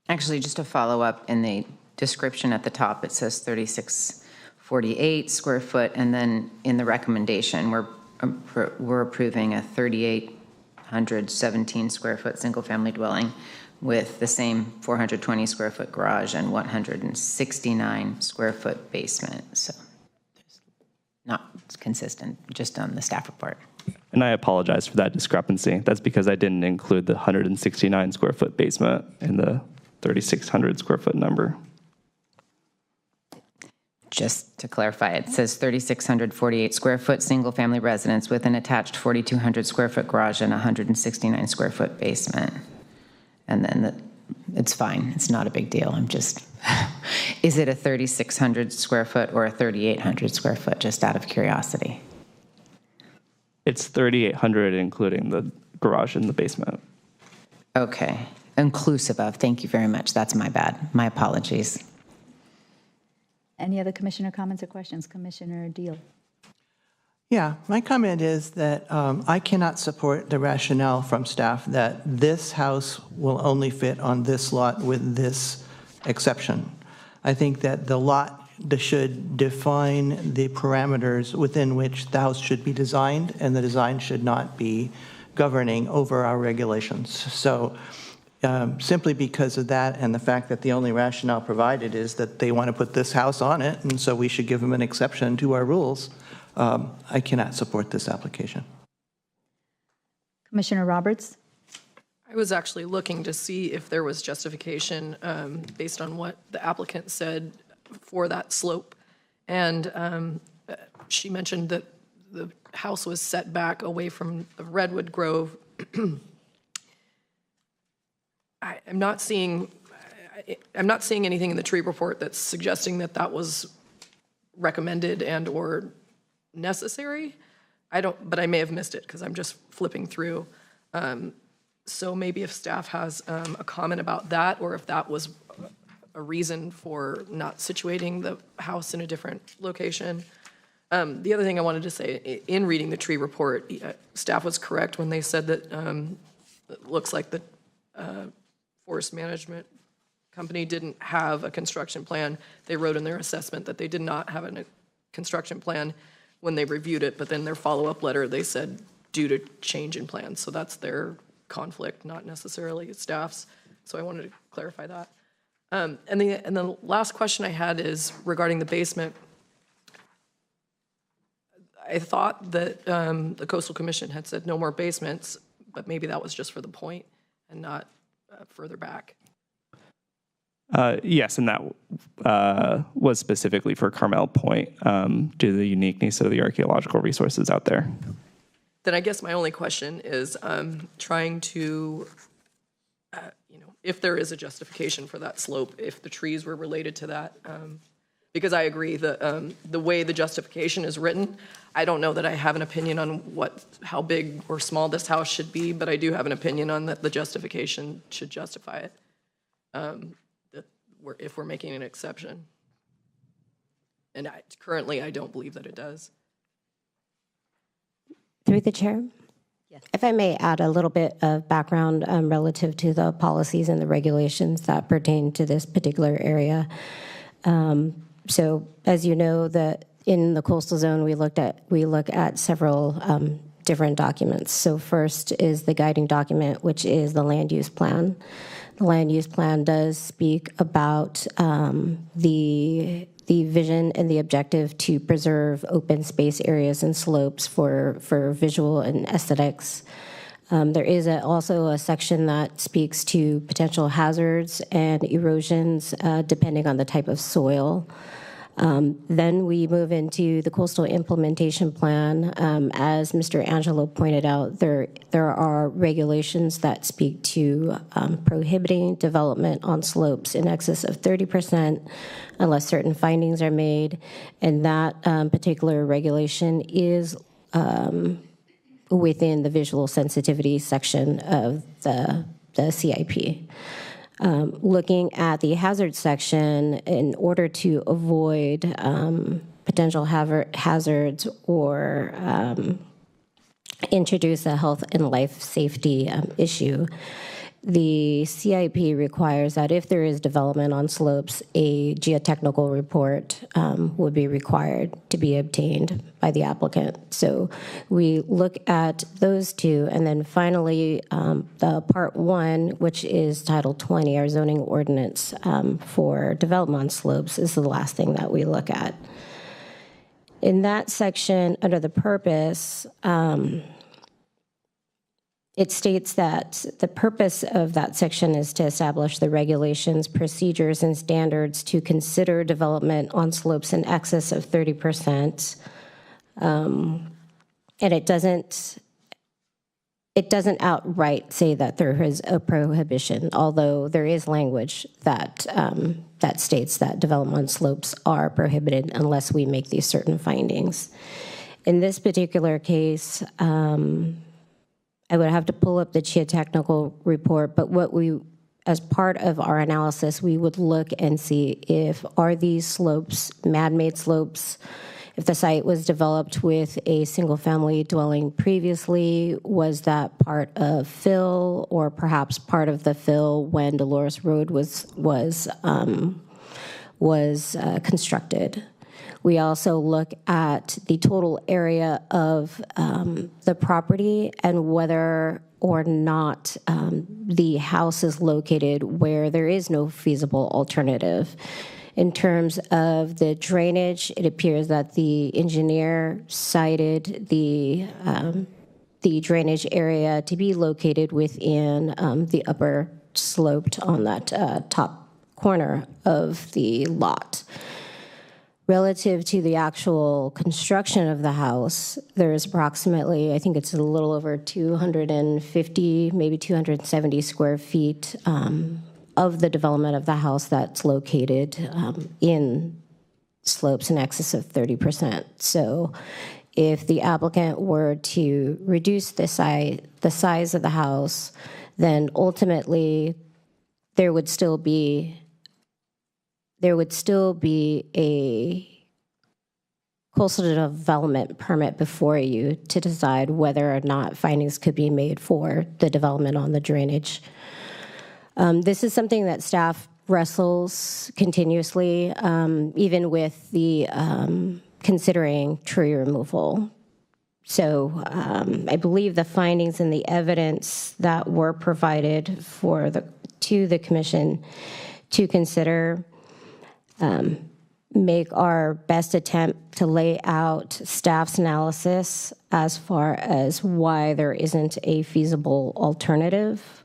Actually, just to follow up, in the description at the top, it says 3,648 square foot, and then in the recommendation, we're approving a 3,817 square foot single-family dwelling with the same 420 square foot garage and 169 square foot basement. So it's not consistent, just on the staff report. And I apologize for that discrepancy. That's because I didn't include the 169 square foot basement in the 3,600 square foot number. Just to clarify, it says 3,648 square foot single family residence with an attached 4,200 square foot garage and 169 square foot basement. And then it's fine. It's not a big deal. I'm just, is it a 3,600 square foot or a 3,800 square foot, just out of curiosity? It's 3,800 including the garage and the basement. Okay. Inclusive of. Thank you very much. That's my bad. My apologies. Any other commissioner comments or questions? Commissioner Deal. Yeah, my comment is that I cannot support the rationale from staff that this house will only fit on this lot with this exception. I think that the lot should define the parameters within which the house should be designed, and the design should not be governing over our regulations. So simply because of that and the fact that the only rationale provided is that they want to put this house on it, and so we should give them an exception to our rules, I cannot support this application. Commissioner Roberts? I was actually looking to see if there was justification based on what the applicant said for that slope. And she mentioned that the house was set back away from the Redwood Grove. I'm not seeing anything in the tree report that's suggesting that that was recommended and or necessary. But I may have missed it because I'm just flipping through. So maybe if staff has a comment about that, or if that was a reason for not situating the house in a different location. The other thing I wanted to say, in reading the tree report, staff was correct when they said that it looks like the forest management company didn't have a construction plan. They wrote in their assessment that they did not have a construction plan when they reviewed it, but then their follow-up letter, they said due to change in plans. So that's their conflict, not necessarily staff's. So I wanted to clarify that. And the last question I had is regarding the basement. I thought that the Coastal Commission had said no more basements, but maybe that was just for the point and not further back. Yes, and that was specifically for Carmel Point due to the uniqueness of the archaeological resources out there. Then I guess my only question is trying to, if there is a justification for that slope, if the trees were related to that, because I agree, the way the justification is written, I don't know that I have an opinion on how big or small this house should be, but I do have an opinion on that the justification should justify it, if we're making an exception. And currently, I don't believe that it does. Through the chair? Yes. If I may add a little bit of background relative to the policies and the regulations that pertain to this particular area. So as you know, that in the coastal zone, we look at several different documents. So first is the guiding document, which is the land use plan. The land use plan does speak about the vision and the objective to preserve open space areas and slopes for visual and aesthetics. There is also a section that speaks to potential hazards and erosions depending on the type of soil. Then we move into the coastal implementation plan. As Mr. Angelo pointed out, there are regulations that speak to prohibiting development on slopes in excess of 30% unless certain findings are made. And that particular regulation is within the visual sensitivity section of the CIP. Looking at the hazard section, in order to avoid potential hazards or introduce a health and life safety issue, the CIP requires that if there is development on slopes, a geotechnical report would be required to be obtained by the applicant. So we look at those two, and then finally the part 1, which is Title 20, our zoning ordinance for development on slopes, is the last thing that we look at. In that section, under the purpose, it states that the purpose of that section is to establish the regulations, procedures, and standards to consider development on slopes in excess of 30%. And it doesn't outright say that there is a prohibition, although there is language that that states that development on slopes are prohibited unless we make these certain findings. In this particular case, I would have to pull up the geotechnical report, but as part of our analysis, we would look and see if are these slopes man-made slopes. If the site was developed with a single-family dwelling previously, was that part of fill or perhaps part of the fill when Dolores Road was constructed? We also look at the total area of the property and whether or not the house is located where there is no feasible alternative. In terms of the drainage, it appears that the engineer cited the drainage area to be located within the upper sloped on that top corner of the lot. Relative to the actual construction of the house, there's approximately, I think it's a little over 250, maybe 270 square feet of the development of the house that's located in slopes in excess of 30%. So if the applicant were to reduce the size of the house, then ultimately there would still be a coastal development permit before you to decide whether or not findings could be made for the development on the drainage. This is something that staff wrestles continuously, even with the considering tree removal. So I believe the findings and the evidence that were provided to the commission to consider make our best attempt to lay out staff's analysis as far as why there isn't a feasible alternative.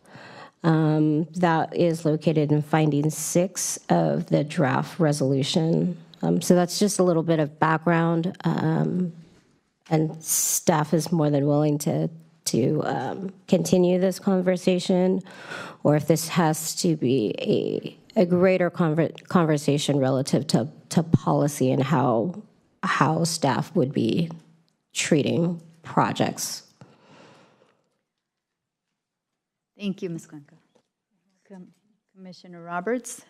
That is located in finding 6 of the draft resolution. So that's just a little bit of background, and staff is more than willing to continue this conversation, or if this has to be a greater conversation relative to policy and how staff would be treating projects. Thank you, Ms. Cuenca. Commissioner Roberts?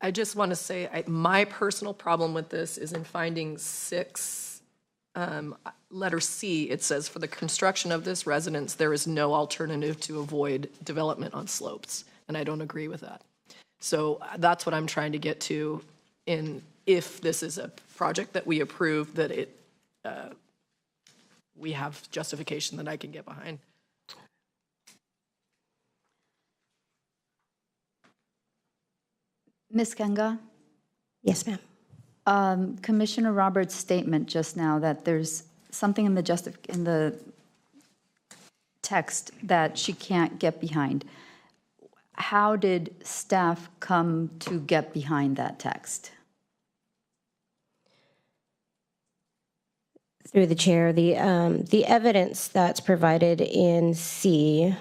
I just want to say, my personal problem with this is in finding 6, letter C, it says, for the construction of this residence, there is no alternative to avoid development on slopes, and I don't agree with that. So that's what I'm trying to get to if this is a project that we approve, that we have justification that I can get behind. Ms. Kenga? Yes, ma'am. Commissioner Roberts' statement just now that there's something in the text that she can't get behind. How did staff come to get behind that text? Through the chair, the evidence that's provided in C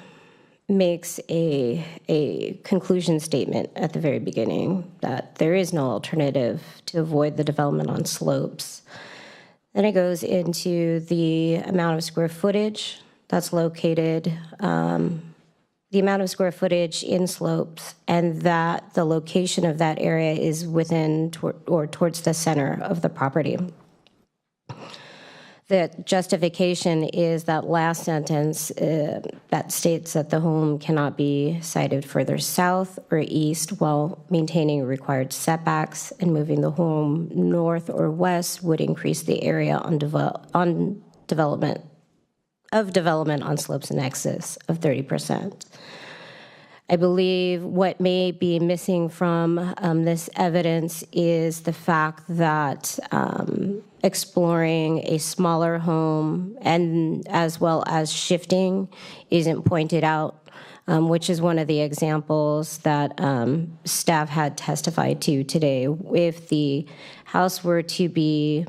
makes a conclusion statement at the very beginning that there is no alternative to avoid the development on slopes. Then it goes into the amount of square footage that's located, the amount of square footage in slopes, and that the location of that area is within or towards the center of the property. The justification is that last sentence that states that the home cannot be sited further south or east while maintaining required setbacks, and moving the home north or west would increase the area on development on slopes in excess of 30%. I believe what may be missing from this evidence is the fact that exploring a smaller home and as well as shifting isn't pointed out, which is one of the examples that staff had testified to today. If the house were to be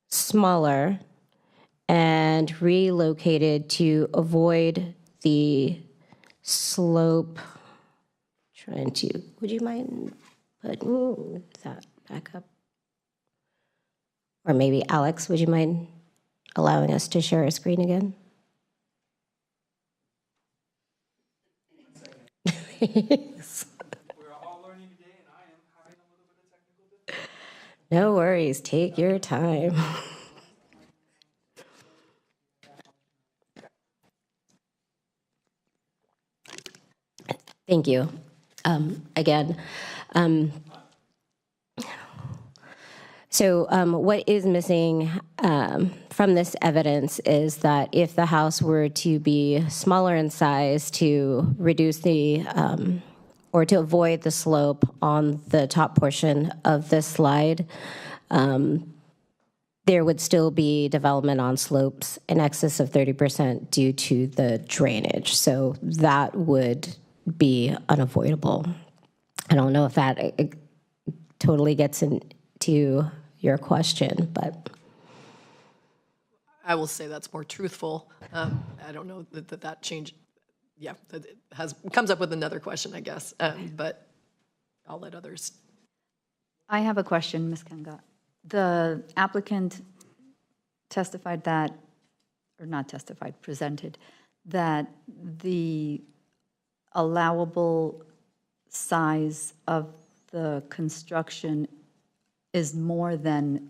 smaller and relocated to avoid the slope, would you mind putting that back up? Or maybe Alex, would you mind allowing us to share a screen again? We're all learning today, and I am having a little bit of technical difficulty. No worries, take your time. Thank you. Again. So what is missing from this evidence is that if the house were to be smaller in size to reduce the, or to avoid the slope on the top portion of this slide, there would still be development on slopes in excess of 30% due to the drainage. So that would be unavoidable. I don't know if that totally gets into your question, but I will say that's more truthful. I don't know that change. Yeah, that it comes up with another question, I guess. But I'll let others. I have a question, Ms. Kenga. The applicant testified that, or not testified, presented that the allowable size of the construction is more than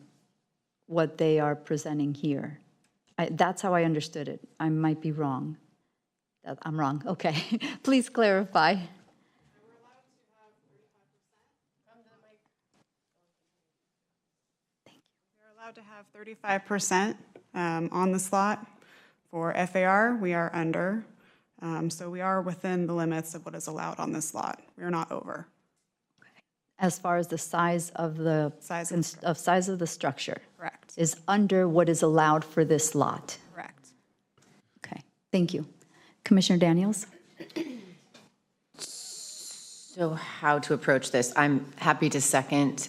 what they are presenting here. That's how I understood it. I might be wrong. I'm wrong. Okay. Please clarify. We're allowed to have 35% on the slot. For FAR, we are under. So we are within the limits of what is allowed on this lot. We are not over. As far as the size of the size of the structure, Correct. is under what is allowed for this lot. Correct. Okay, thank you. Commissioner Daniels? So how to approach this? I'm happy to second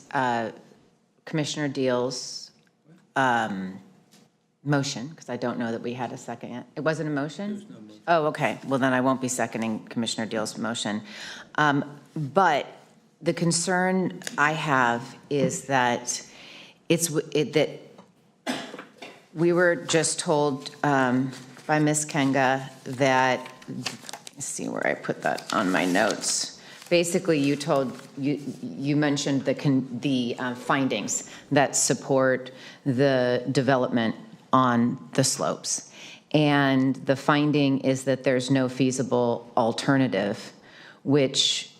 Commissioner Deal's motion, because I don't know that we had a second yet. It wasn't a motion? Oh, okay. Well, then I won't be seconding Commissioner Deal's motion. But the concern I have is that that we were just told by Ms. Kenga that, let's see where I put that on my notes. Basically, you mentioned the findings that support the development on the slopes. And the finding is that there's no feasible alternative, which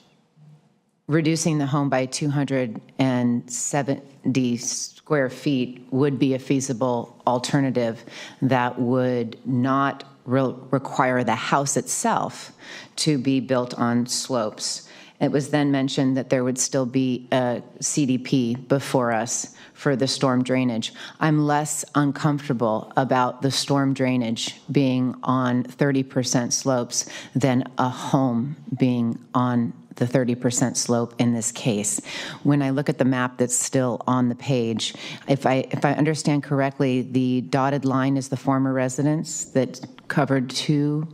reducing the home by 270 square feet would be a feasible alternative that would not require the house itself to be built on slopes. It was then mentioned that there would still be a CDP before us for the storm drainage. I'm less uncomfortable about the storm drainage being on 30% slopes than a home being on the 30% slope in this case. When I look at the map that's still on the page, if I understand correctly, the dotted line is the former residence that covered two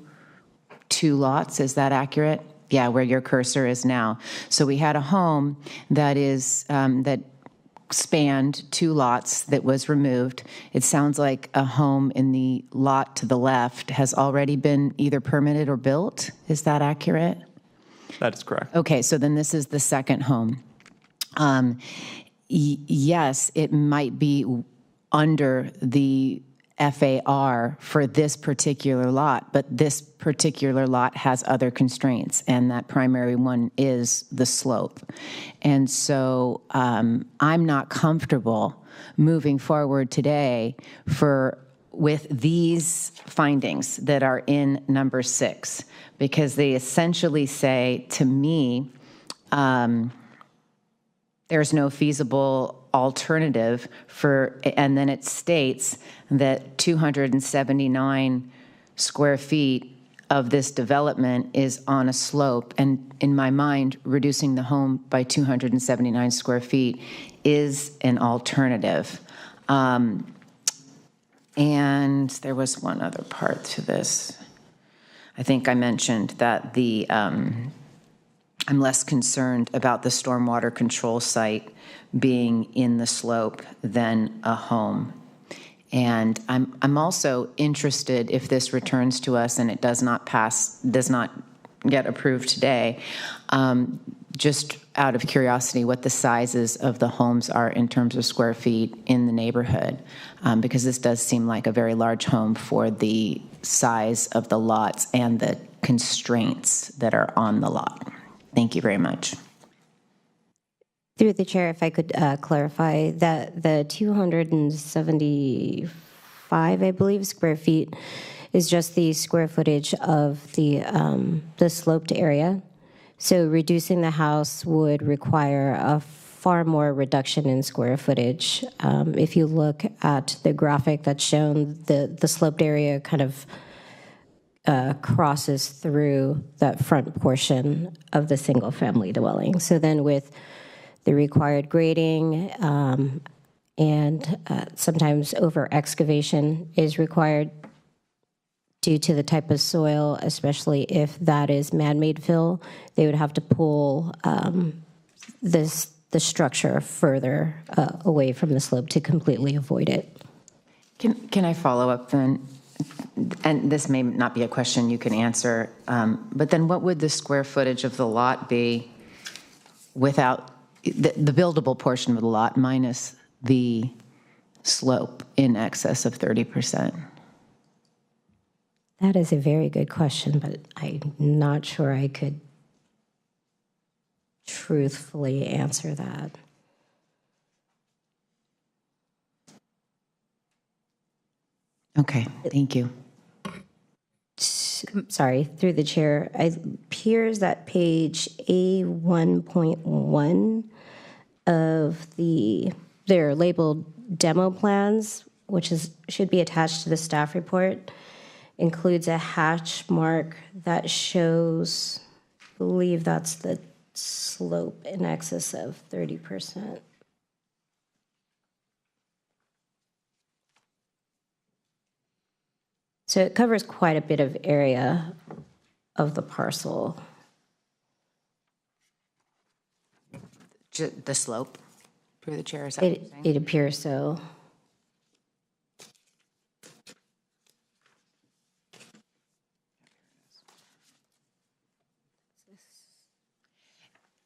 lots. Is that accurate? Yeah, where your cursor is now. So we had a home that is that spanned two lots that was removed. It sounds like a home in the lot to the left has already been either permitted or built. Is that accurate? That is correct. Okay, so then this is the second home. Yes, it might be under the FAR for this particular lot, but this particular lot has other constraints, and that primary one is the slope. And so I'm not comfortable moving forward today with these findings that are in number 6, because they essentially say to me, there's no feasible alternative and then it states that 279 square feet of this development is on a slope. And in my mind, reducing the home by 279 square feet is an alternative. And there was one other part to this. I think I mentioned that I'm less concerned about the stormwater control site being in the slope than a home. And I'm also interested, if this returns to us and it does not get approved today, just out of curiosity, what the sizes of the homes are in terms of square feet in the neighborhood, because this does seem like a very large home for the size of the lots and the constraints that are on the lot. Thank you very much. Through the chair, if I could clarify that the 275, I believe, square feet is just the square footage of the sloped area. So reducing the house would require a far more reduction in square footage. If you look at the graphic that's shown, the sloped area kind of crosses through that front portion of the single-family dwelling. So then with the required grading and sometimes over-excavation is required due to the type of soil, especially if that is man-made fill, they would have to pull the structure further away from the slope to completely avoid it. Can I follow up then? And this may not be a question you can answer, but then what would the square footage of the lot be without the buildable portion of the lot minus the slope in excess of 30%? That is a very good question, but I'm not sure I could truthfully answer that. Okay, thank you. Sorry, through the chair, it appears that page A1.1 of they're labeled demo plans, which should be attached to the staff report, includes a hatch mark that shows, I believe that's the slope in excess of 30%. So it covers quite a bit of area of the parcel. The slope through the chair, is that what you're saying? It appears so.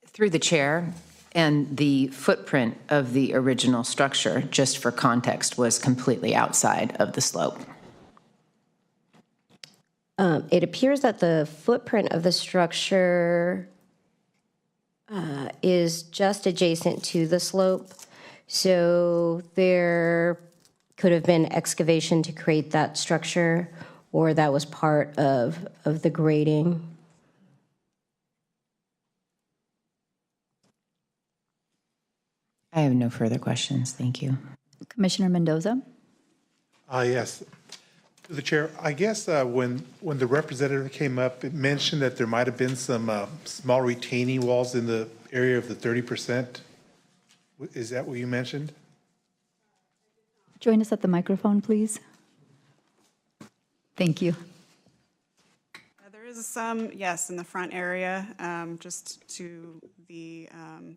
Through the chair, and the footprint of the original structure, just for context, was completely outside of the slope. It appears that the footprint of the structure is just adjacent to the slope. So there could have been excavation to create that structure, or that was part of the grading. I have no further questions. Thank you. Commissioner Mendoza? Yes. To the chair, I guess when the representative came up, it mentioned that there might have been some small retaining walls in the area of the 30%. Is that what you mentioned? Join us at the microphone, please. Thank you. There is some, yes, in the front area, just to the,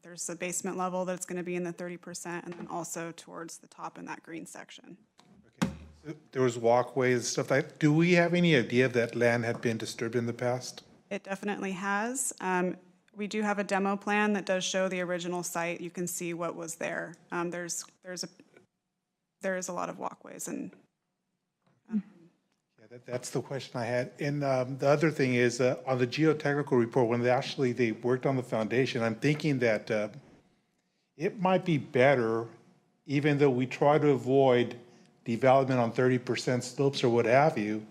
there's a basement level that's going to be in the 30%, and then also towards the top in that green section. There was walkways and stuff like. Do we have any idea if that land had been disturbed in the past? It definitely has. We do have a demo plan that does show the original site. You can see what was there. There is a lot of walkways and. Yeah, that's the question I had. And the other thing is on the geotechnical report, when they worked on the foundation, I'm thinking that it might be better, even though we try to avoid development on 30% slopes or what have you,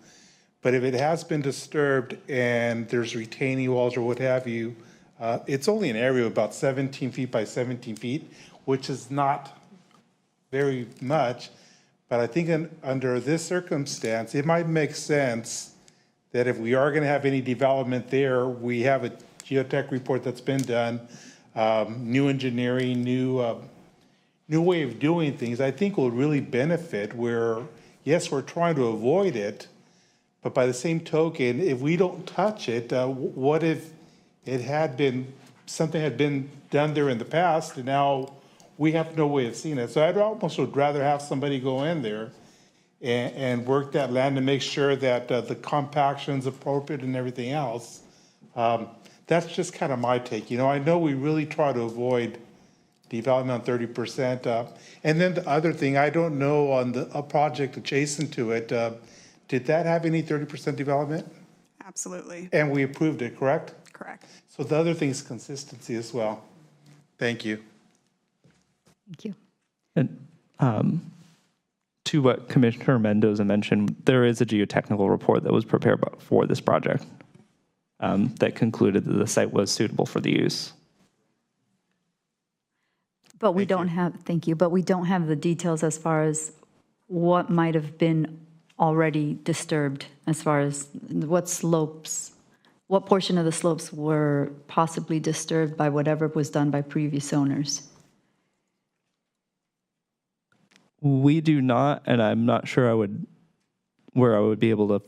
but if it has been disturbed and there's retaining walls or what have you, it's only an area of about 17 feet by 17 feet, which is not very much. But I think under this circumstance, it might make sense that if we are going to have any development there, we have a geotech report that's been done, new engineering, new way of doing things, I think will really benefit where, yes, we're trying to avoid it, but by the same token, if we don't touch it, what if it had been, something had been done there in the past and now we have no way of seeing it. So I'd almost would rather have somebody go in there and work that land to make sure that the compaction's appropriate and everything else. That's just kind of my take. You know, I know we really try to avoid development on 30%. And then the other thing, I don't know on a project adjacent to it, did that have any 30% development? Absolutely. And we approved it, correct? Correct. So the other thing is consistency as well. Thank you. Thank you. And to what Commissioner Mendoza mentioned, there is a geotechnical report that was prepared for this project that concluded that the site was suitable for the use. But we don't have, thank you, but we don't have the details as far as what might have been already disturbed, as far as what slopes, what portion of the slopes were possibly disturbed by whatever was done by previous owners. We do not, and I'm not sure where I would be able to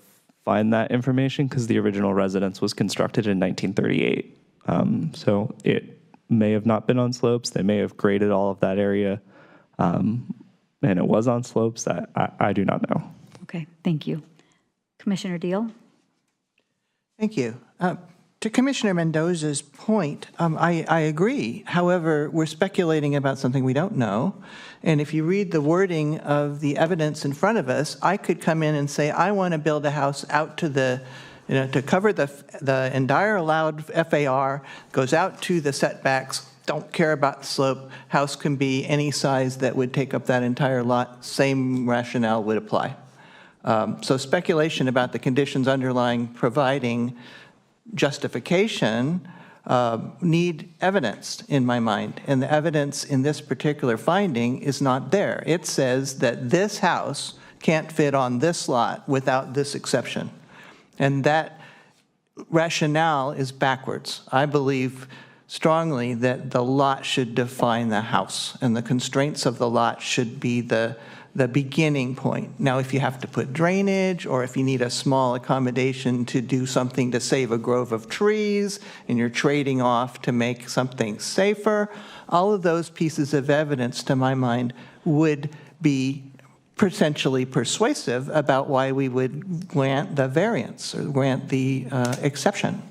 find that information because the original residence was constructed in 1938. So it may have not been on slopes. They may have graded all of that area, and it was on slopes. I do not know. Okay, thank you. Commissioner Deal? Thank you. To Commissioner Mendoza's point, I agree. However, we're speculating about something we don't know. And if you read the wording of the evidence in front of us, I could come in and say, I want to build a house out to the, to cover the entire allowed FAR, goes out to the setbacks, don't care about the slope, house can be any size that would take up that entire lot, same rationale would apply. So speculation about the conditions underlying providing justification need evidence in my mind, and the evidence in this particular finding is not there. It says that this house can't fit on this lot without this exception, and that rationale is backwards. I believe strongly that the lot should define the house, and the constraints of the lot should be the the beginning point. Now, if you have to put drainage, or if you need a small accommodation to do something to save a grove of trees, and you're trading off to make something safer, all of those pieces of evidence, to my mind, would be potentially persuasive about why we would grant the variance or grant the exception.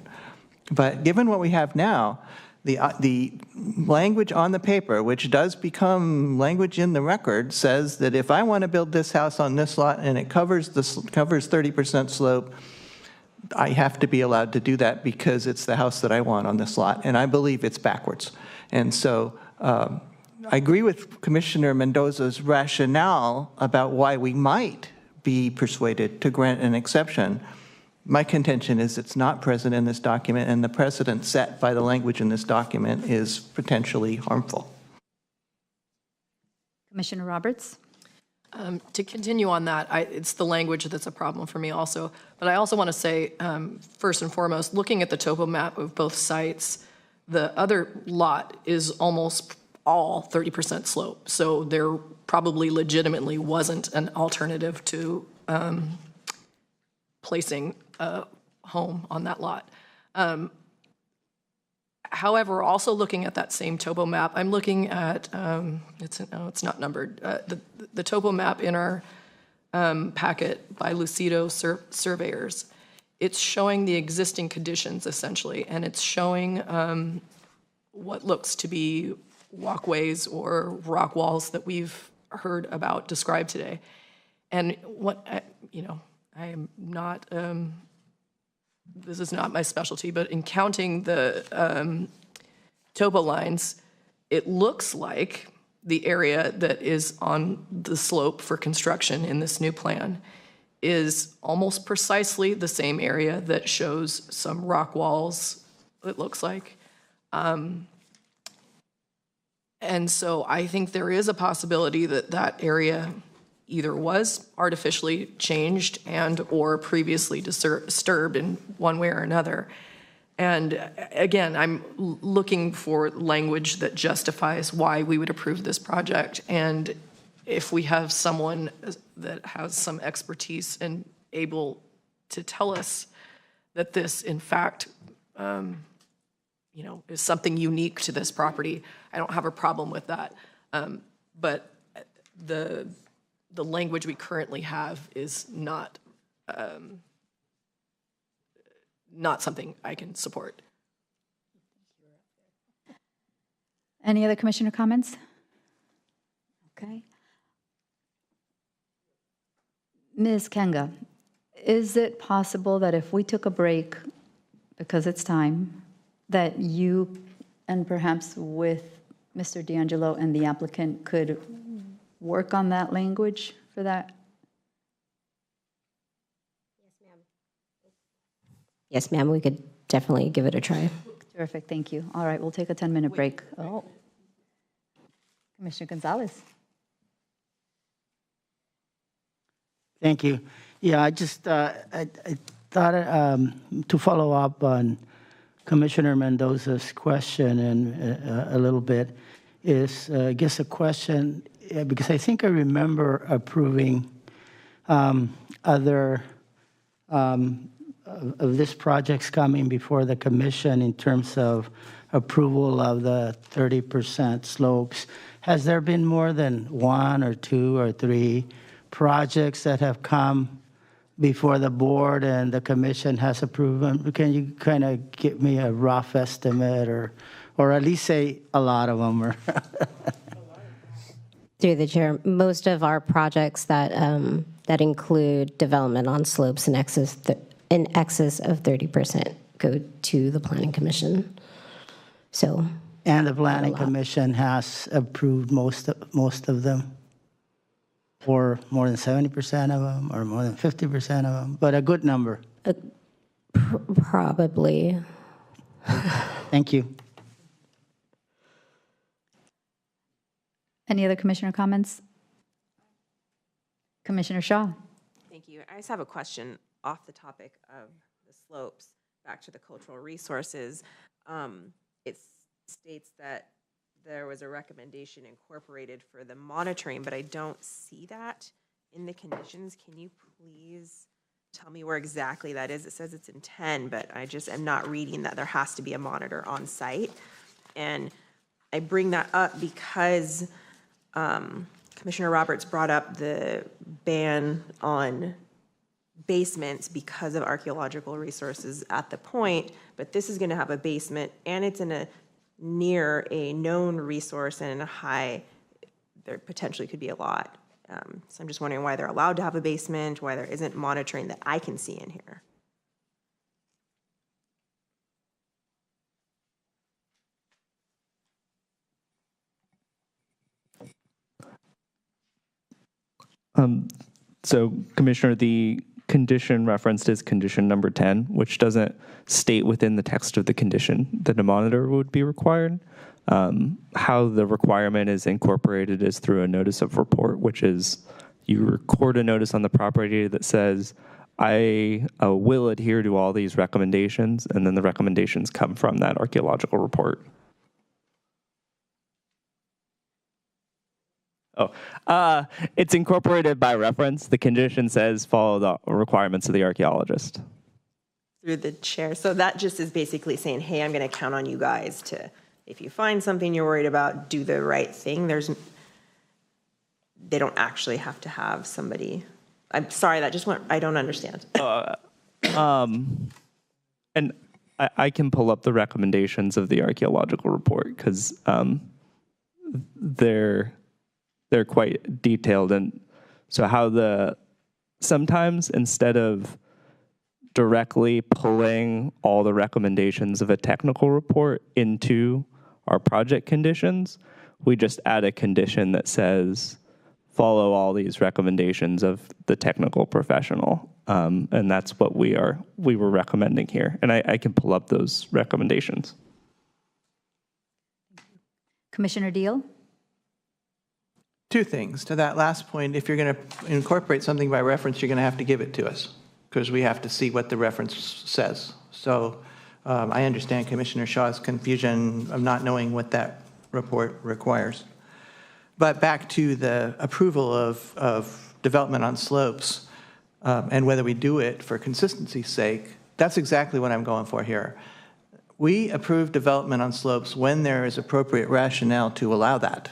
But given what we have now, the language on the paper, which does become language in the record, says that if I want to build this house on this lot and it covers 30% slope, I have to be allowed to do that because it's the house that I want on this lot. And I believe it's backwards. And so I agree with Commissioner Mendoza's rationale about why we might be persuaded to grant an exception. My contention is it's not present in this document, and the precedent set by the language in this document is potentially harmful. Commissioner Roberts? To continue on that, it's the language that's a problem for me also. But I also want to say, first and foremost, looking at the topo map of both sites, the other lot is almost all 30% slope. So there probably legitimately wasn't an alternative to placing a home on that lot. However, also looking at that same topo map, I'm looking at, it's not numbered, the topo map in our packet by Lucido Surveyors. It's showing the existing conditions essentially, and it's showing what looks to be walkways or rock walls that we've heard about described today. And what, I am not, this is not my specialty, but in counting the topo lines, it looks like the area that is on the slope for construction in this new plan is almost precisely the same area that shows some rock walls, it looks like. And so I think there is a possibility that that area either was artificially changed and or previously disturbed in one way or another. And again, I'm looking for language that justifies why we would approve this project. And if we have someone that has some expertise and able to tell us that this, in fact, is something unique to this property, I don't have a problem with that. But the language we currently have is not something I can support. Any other commissioner comments? Okay. Ms. Kenga, is it possible that if we took a break, because it's time, that you and perhaps with Mr. D'Angelo and the applicant could work on that language for that? Yes, ma'am, we could definitely give it a try. Terrific, thank you. All right, we'll take a 10-minute break. Oh, Commissioner Gonzalez. Thank you. Yeah, I just I thought to follow up on Commissioner Mendoza's question and a little bit is, I guess, a question, because I think I remember approving other of this projects coming before the commission in terms of approval of the 30% slopes. Has there been more than one or two or three projects that have come before the board and the commission has approved them? Can you kind of give me a rough estimate or at least say a lot of them? Or Through the chair, most of our projects that that include development on slopes in excess of 30% go to the Planning Commission. So, and the Planning Commission has approved most of them, or more than 70% of them, or more than 50% of them, but a good number. Probably. Thank you. Any other commissioner comments? Commissioner Shaw. Thank you. I just have a question off the topic of the slopes, back to the cultural resources. It states that there was a recommendation incorporated for the monitoring, but I don't see that in the conditions. Can you please tell me where exactly that is? It says it's in 10, but I just am not reading that there has to be a monitor on site. And I bring that up because Commissioner Roberts brought up the ban on basements because of archaeological resources at the point, but this is going to have a basement and it's in a near a known resource and in a high, there potentially could be a lot. So I'm just wondering why they're allowed to have a basement, why there isn't monitoring that I can see in here. So, Commissioner, the condition referenced is condition number 10, which doesn't state within the text of the condition that a monitor would be required. How the requirement is incorporated is through a notice of report, which is you record a notice on the property that says, I will adhere to all these recommendations, and then the recommendations come from that archaeological report. It's incorporated by reference. The condition says follow the requirements of the archaeologist. Through the chair. So that just is basically saying, hey, I'm going to count on you guys to, if you find something you're worried about, do the right thing. They don't actually have to have somebody. I'm sorry, that just went, I don't understand. And I can pull up the recommendations of the archaeological report because they're quite detailed. And so how sometimes instead of directly pulling all the recommendations of a technical report into our project conditions, we just add a condition that says, follow all these recommendations of the technical professional. And that's what we were recommending here. And I can pull up those recommendations. Commissioner Deal? Two things. To that last point, if you're going to incorporate something by reference, you're going to have to give it to us because we have to see what the reference says. So I understand Commissioner Shaw's confusion of not knowing what that report requires. But back to the approval of development on slopes and whether we do it for consistency's sake, that's exactly what I'm going for here. We approve development on slopes when there is appropriate rationale to allow that.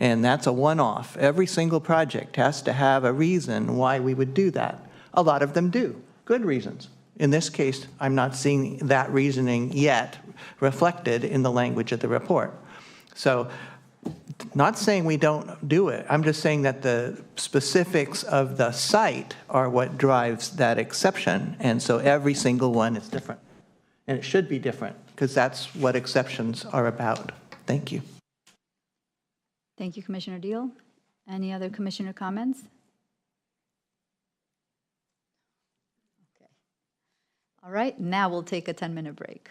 And that's a one-off. Every single project has to have a reason why we would do that. A lot of them do, good reasons. In this case, I'm not seeing that reasoning yet reflected in the language of the report. So, not saying we don't do it. I'm just saying that the specifics of the site are what drives that exception. And so every single one is different. And it should be different because that's what exceptions are about. Thank you. Thank you, Commissioner Deal. Any other commissioner comments? Okay. All right, now we'll take a 10-minute break.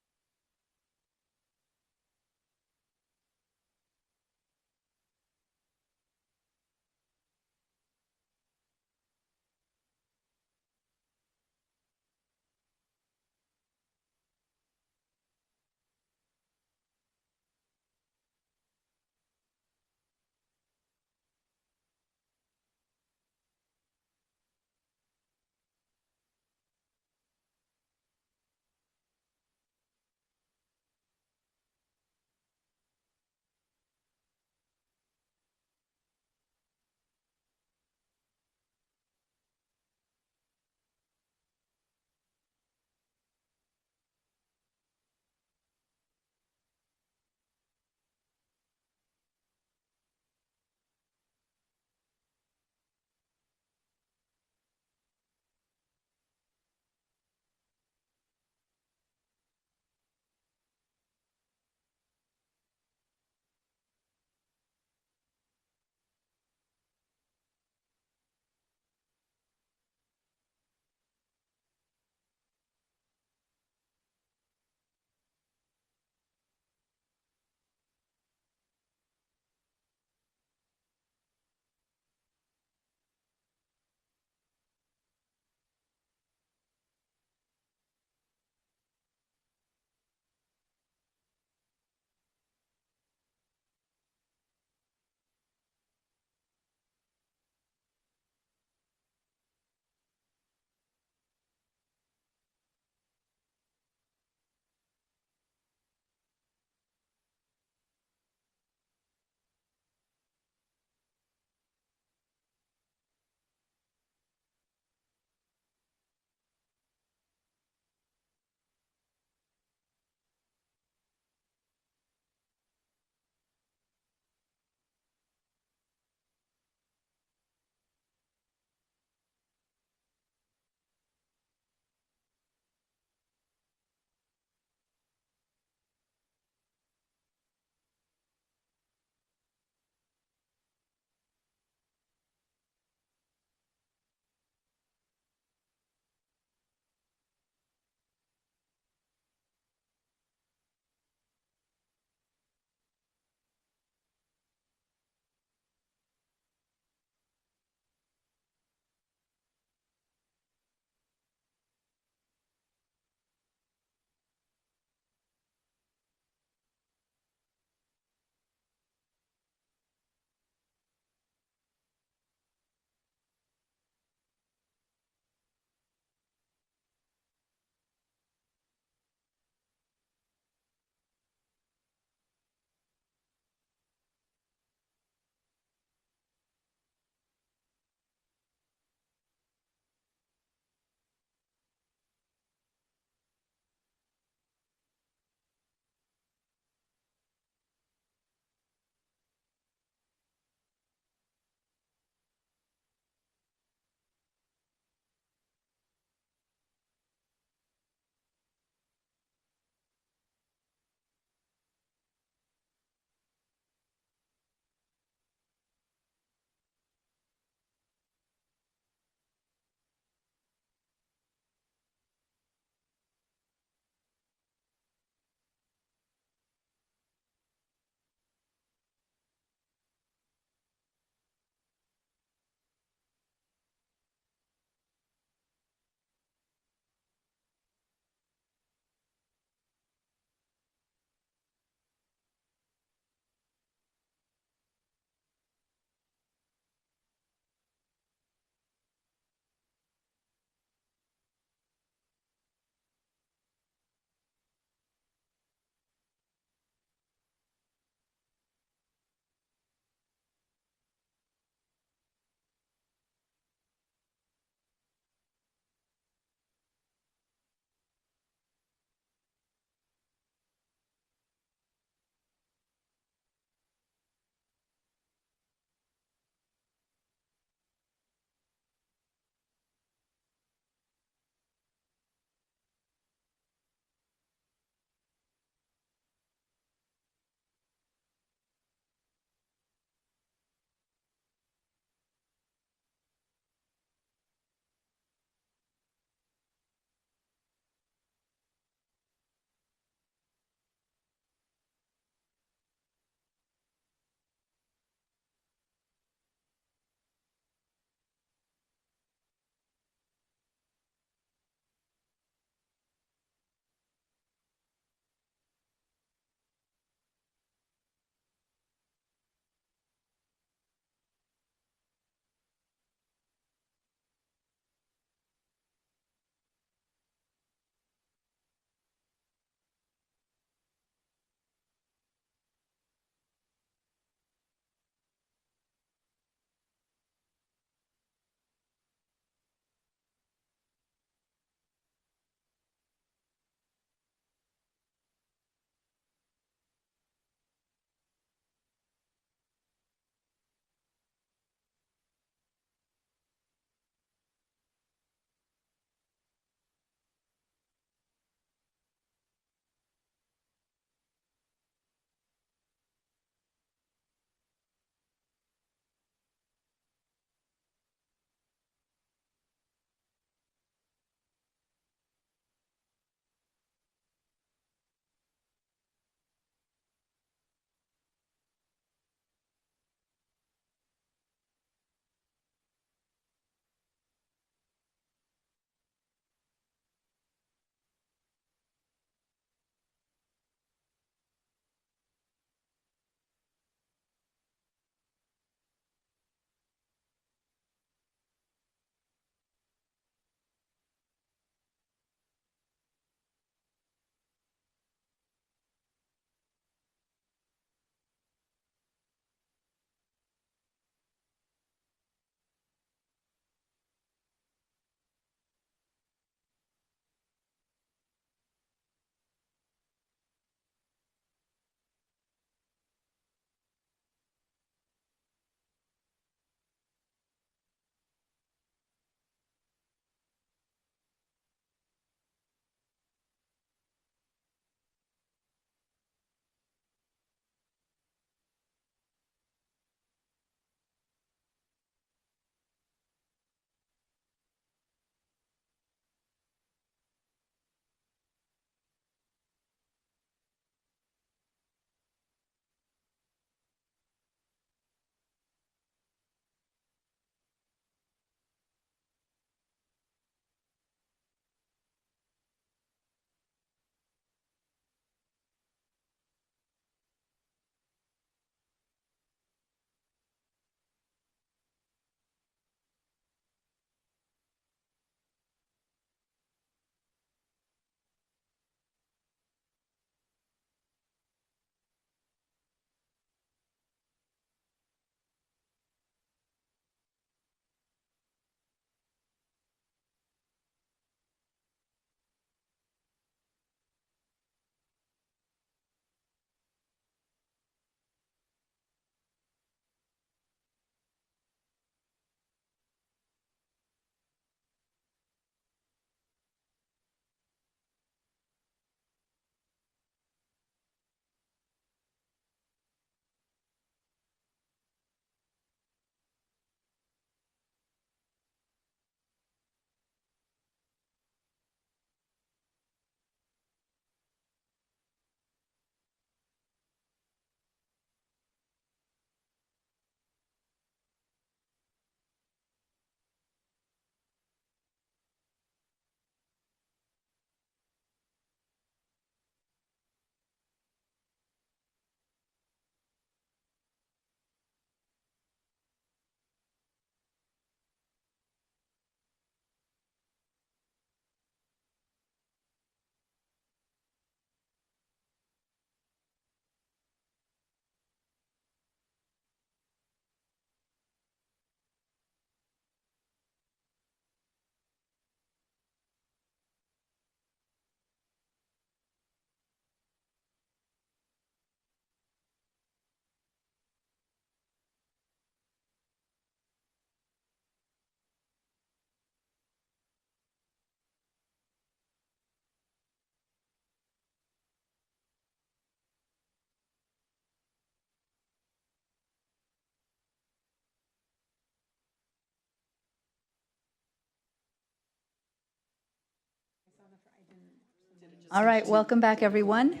All right, welcome back, everyone.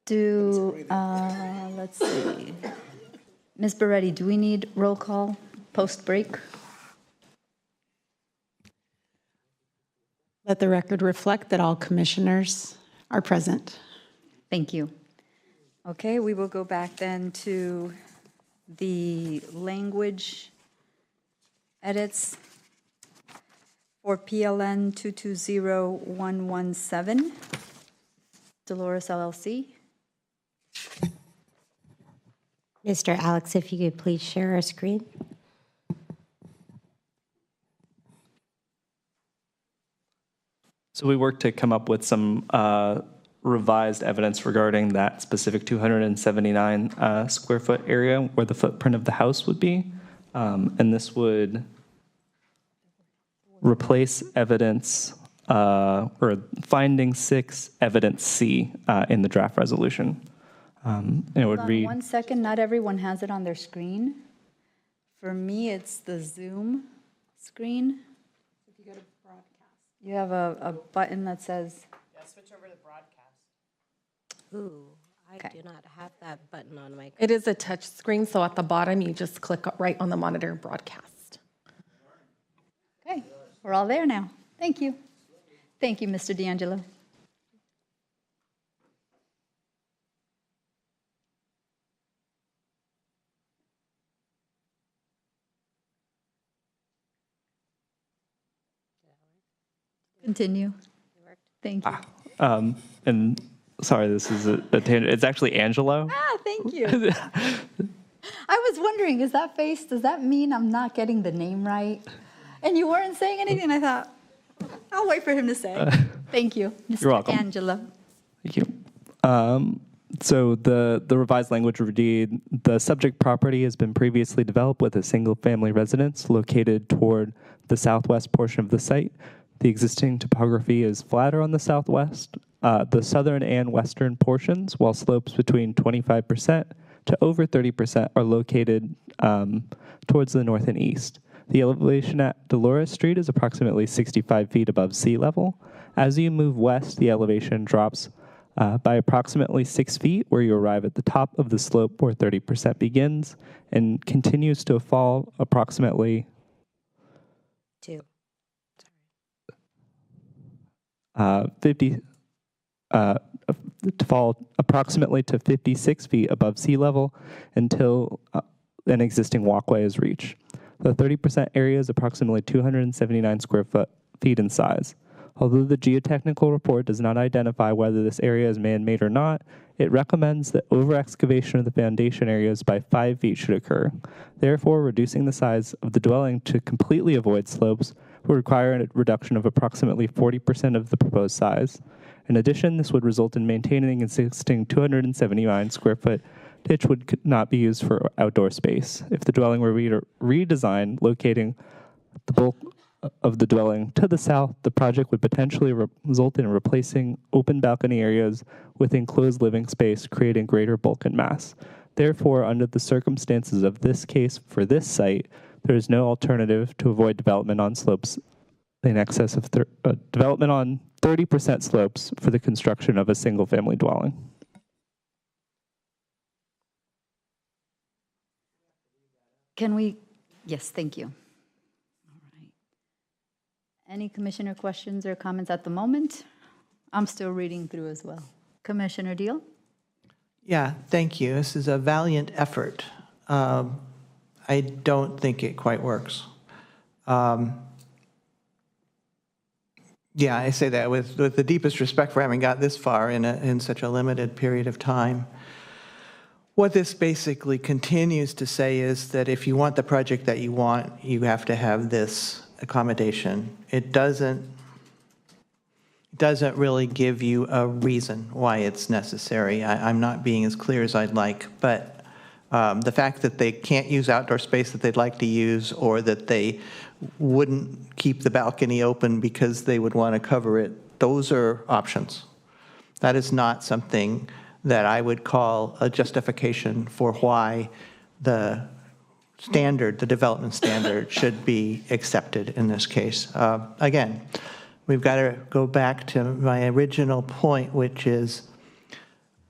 Let's see. Ms. Beretti, do we need roll call post-break? Let the record reflect that all commissioners are present. Thank you. Okay, we will go back then to the language edits for PLN 220117, Dolores LLC. Mr. Alex, if you could please share our screen. So we worked to come up with some revised evidence regarding that specific 279 square foot area where the footprint of the house would be. And this would replace evidence or finding 6 evidence C in the draft resolution. And it would Hold on read. 1 second, not everyone has it on their screen. For me, it's the Zoom screen. If you go to broadcast. You have a button that says, Yeah, switch over to broadcast. Ooh, I do not have that button on my. It is a touch screen, so at the bottom, you just click right on the monitor broadcast. okay, we're all there now. Thank you. Thank you, Mr. D'Angelo. Continue. Thank you. And sorry, this is a tangent. It's actually Angelo. Ah, thank you. I was wondering, is that face, does that mean I'm not getting the name right? And you weren't saying anything, I thought, I'll wait for him to say. Thank you, Mr. You're welcome. Angelo. Thank you. So the revised language would read, the subject property has been previously developed with a single-family residence located toward the southwest portion of the site. The existing topography is flatter on the southwest, the southern and western portions, while slopes between 25% to over 30% are located towards the north and east. The elevation at Dolores Street is approximately 65 feet above sea level. As you move west, the elevation drops by approximately 6 feet, where you arrive at the top of the slope where 30% begins, and continues to fall approximately 50 to fall approximately to 56 feet above sea level until an existing walkway is reached. The 30% area is approximately 279 feet in size. Although the geotechnical report does not identify whether this area is man-made or not, it recommends that over-excavation of the foundation areas by 5 feet should occur. Therefore, reducing the size of the dwelling to completely avoid slopes would require a reduction of approximately 40% of the proposed size. In addition, this would result in maintaining existing 279 square foot ditch would not be used for outdoor space. If the dwelling were redesigned, locating the bulk of the dwelling to the south, the project would potentially result in replacing open balcony areas with enclosed living space, creating greater bulk and mass. Therefore, under the circumstances of this case for this site, there is no alternative to avoid development on slopes in excess of development on 30% slopes for the construction of a single-family dwelling. Can we, yes, thank you. All right. Any commissioner questions or comments at the moment? I'm still reading through as well. Commissioner Deal? Yeah, thank you. This is a valiant effort. I don't think it quite works. Yeah, I say that with the deepest respect for having got this far in such a limited period of time. What this basically continues to say is that if you want the project that you want, you have to have this accommodation. It doesn't really give you a reason why it's necessary. I'm not being as clear as I'd like, but the fact that they can't use outdoor space that they'd like to use, or that they wouldn't keep the balcony open because they would want to cover it, those are options. That is not something that I would call a justification for why the standard, the development standard, should be accepted in this case. Again, we've got to go back to my original point, which is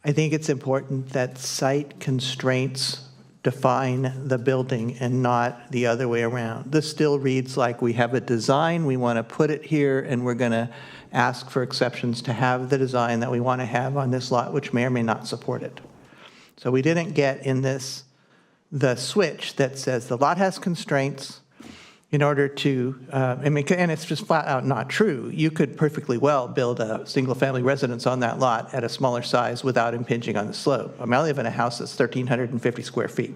I think it's important that site constraints define the building and not the other way around. This still reads like we have a design, we want to put it here, and we're going to ask for exceptions to have the design that we want to have on this lot, which may or may not support it. So we didn't get in this the switch that says the lot has constraints in order to, and it's just flat out not true. You could perfectly well build a single-family residence on that lot at a smaller size without impinging on the slope. I mean, I live in a house that's 1,350 square feet.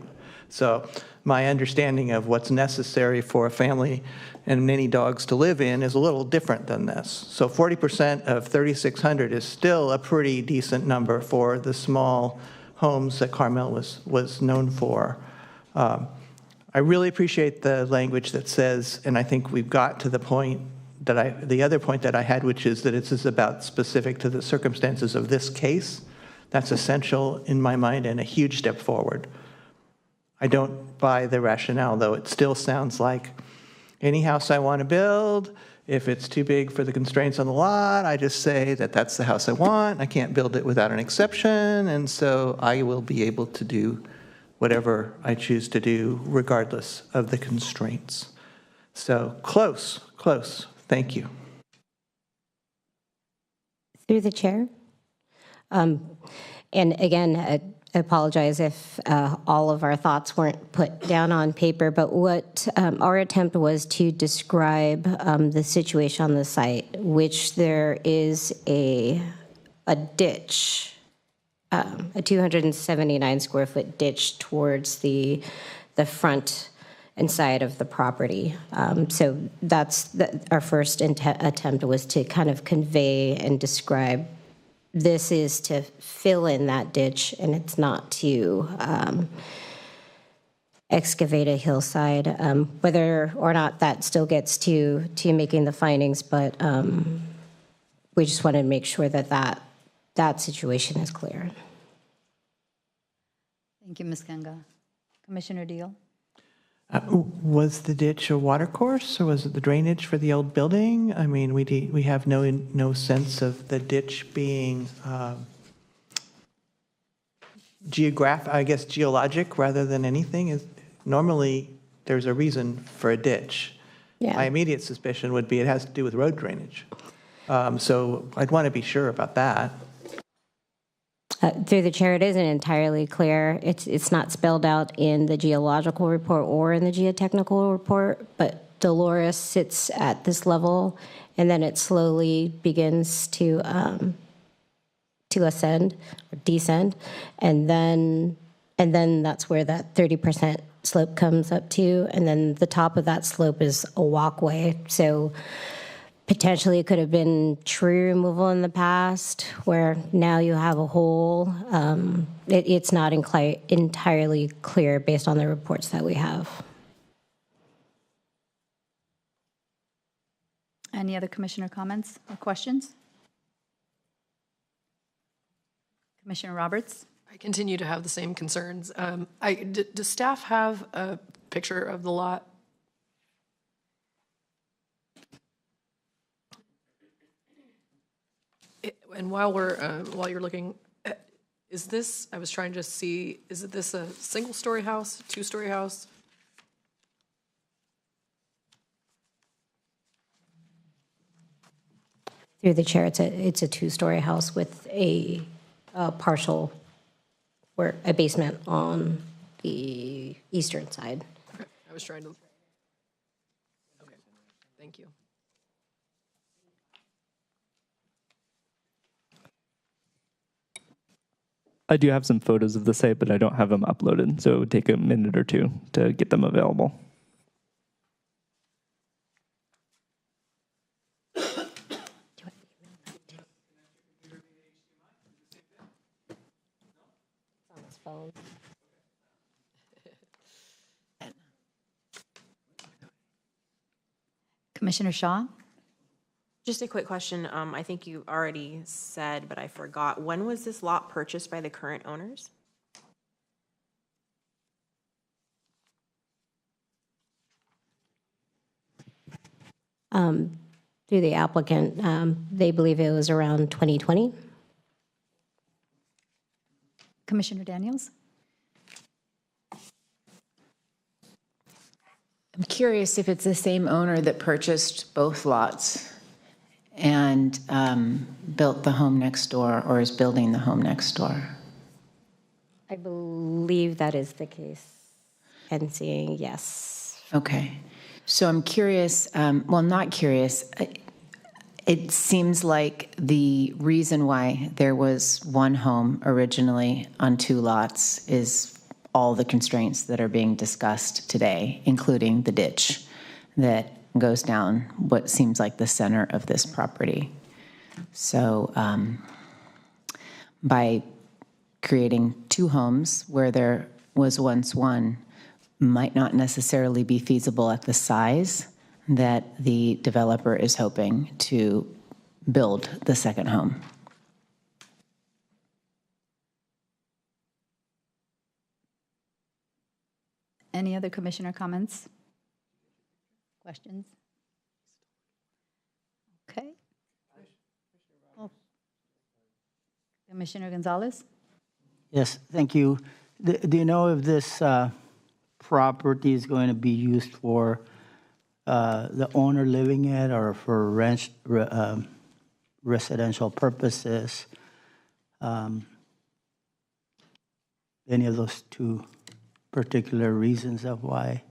So my understanding of what's necessary for a family and many dogs to live in is a little different than this. So 40% of 3,600 is still a pretty decent number for the small homes that Carmel was known for. I really appreciate the language that says, and I think we've got to the point that the other point that I had, which is that it's about specific to the circumstances of this case. That's essential in my mind and a huge step forward. I don't buy the rationale, though. It still sounds like any house I want to build, if it's too big for the constraints on the lot, I just say that that's the house I want. I can't build it without an exception, and so I will be able to do whatever I choose to do, regardless of the constraints. So close. Thank you. Through the chair. And again, I apologize if all of our thoughts weren't put down on paper, but what our attempt was to describe the situation on the site, which there is a ditch, a 279 square foot ditch towards the front and side of the property. So that's our first attempt was to kind of convey and describe this is to fill in that ditch, and it's not to excavate a hillside, whether or not that still gets to making the findings, but we just wanted to make sure that situation is clear. Thank you, Ms. Ganga. Commissioner Deal? Was the ditch a water course, or was it the drainage for the old building? I mean, we have no sense of the ditch being geologic rather than anything. Normally, there's a reason for a ditch. Yeah. My immediate suspicion would be it has to do with road drainage. So I'd want to be sure about that. Through the chair, it isn't entirely clear. It's not spelled out in the geological report or in the geotechnical report, but Dolores sits at this level, and then it slowly begins to ascend or descend, and then that's where that 30% slope comes up to, and then the top of that slope is a walkway. So potentially it could have been tree removal in the past, where now you have a hole. It's not entirely clear based on the reports that we have. Any other commissioner comments or questions? Commissioner Roberts? I continue to have the same concerns. Does staff have a picture of the lot? And while you're looking, is this, I was trying to see, is this a single-story house, two-story house? Through the chair, it's a two-story house with a partial, or a basement on the eastern side. Okay, I was trying to, okay, thank you. I do have some photos of the site, but I don't have them uploaded, so it would take a minute or two to get them available. Commissioner Shaw? Just a quick question. I think you already said, but I forgot. When was this lot purchased by the current owners? through the applicant. They believe it was around 2020. Commissioner Daniels? I'm curious if it's the same owner that purchased both lots and built the home next door, or is building the home next door. I believe that is the case. And seeing, yes. Okay. So I'm curious, well, not curious. It seems like the reason why there was one home originally on 2 lots is all the constraints that are being discussed today, including the ditch that goes down what seems like the center of this property. So by creating 2 homes where there was once one might not necessarily be feasible at the size that the developer is hoping to build the second home. Any other commissioner comments? Questions? Okay. Oh. Commissioner Gonzalez? Yes, thank you. Do you know if this property is going to be used for the owner living it or for residential purposes? Any of those 2 particular reasons of why?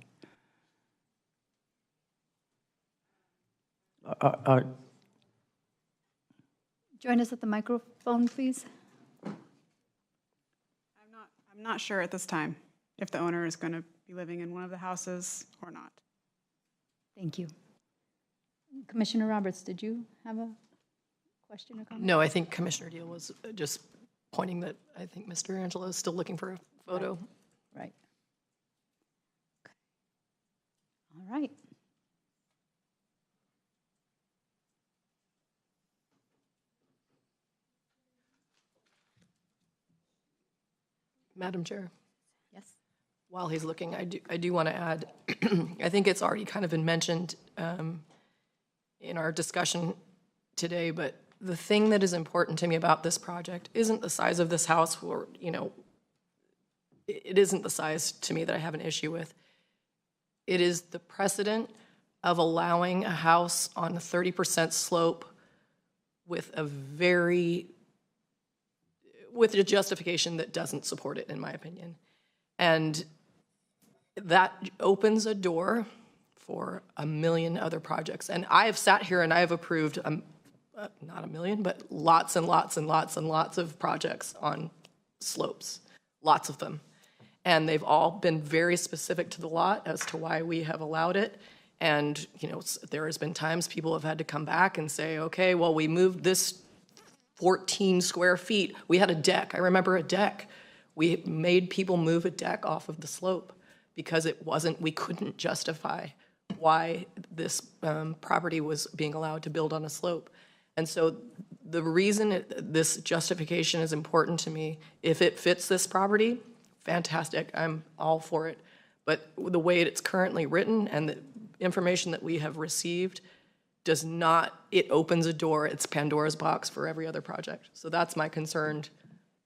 Join us at the microphone, please. I'm not sure at this time if the owner is going to be living in one of the houses or not. Thank you. Commissioner Roberts, did you have a question or comment? No, I think Commissioner Deal was just pointing that I think Mr. Angelo is still looking for a photo. Right. Okay. All right. Madam Chair. Yes. While he's looking, I do want to add, I think it's already kind of been mentioned in our discussion today, but the thing that is important to me about this project isn't the size of this house, or, you know, it isn't the size to me that I have an issue with. It is the precedent of allowing a house on a 30% slope with a justification that doesn't support it, in my opinion. And that opens a door for a million other projects. And I have sat here and I have approved, not a million, but lots and lots and lots and lots of projects on slopes, lots of them. And they've all been very specific to the lot as to why we have allowed it. And, you know, there has been times people have had to come back and say, okay, well, we moved this 14 square feet. We had a deck. I remember a deck. We made people move a deck off of the slope because we couldn't justify why this property was being allowed to build on a slope. And so the reason this justification is important to me, if it fits this property, fantastic, I'm all for it. But the way it's currently written and the information that we have received does not, it opens a door, it's Pandora's box for every other project. So that's my concern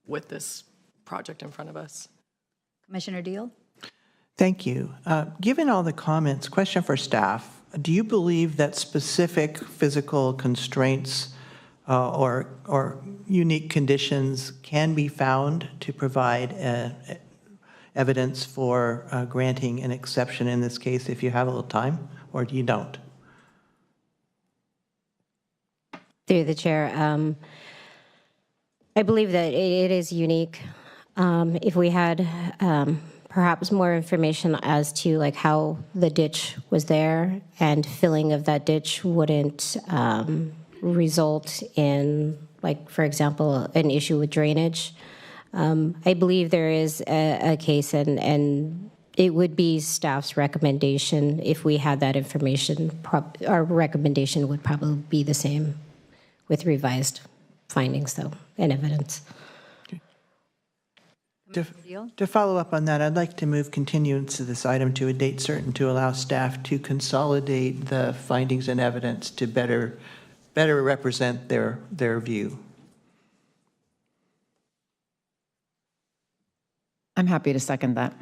with this project in front of us. Commissioner Deal? Thank you. Given all the comments, question for staff. Do you believe that specific physical constraints or unique conditions can be found to provide evidence for granting an exception in this case if you have a little time, or do you don't? Through the chair, I believe that it is unique. If we had perhaps more information as to like how the ditch was there and filling of that ditch wouldn't result in, like, for example, an issue with drainage. I believe there is a case, and it would be staff's recommendation if we had that information. Our recommendation would probably be the same with revised findings, though, and evidence. To follow up on that, I'd like to move continuance of this item to a date certain to allow staff to consolidate the findings and evidence to better represent their view. I'm happy to second that.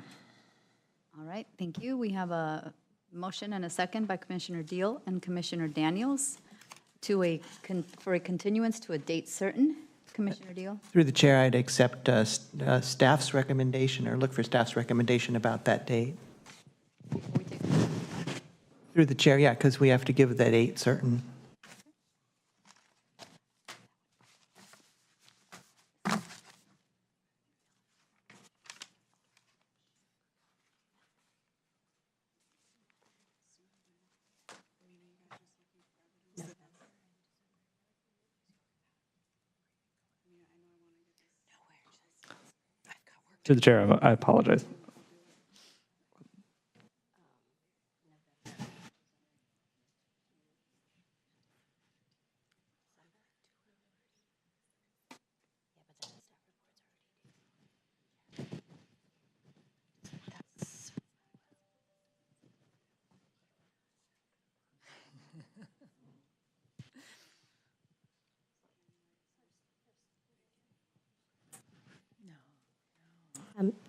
All right, thank you. We have a motion and a second by Commissioner Deal and Commissioner Daniels for a continuance to a date certain. Commissioner Deal? Through the chair, I'd accept staff's recommendation or look for staff's recommendation about that date. Through the chair, yeah, because we have to give that date certain. To the chair, I apologize.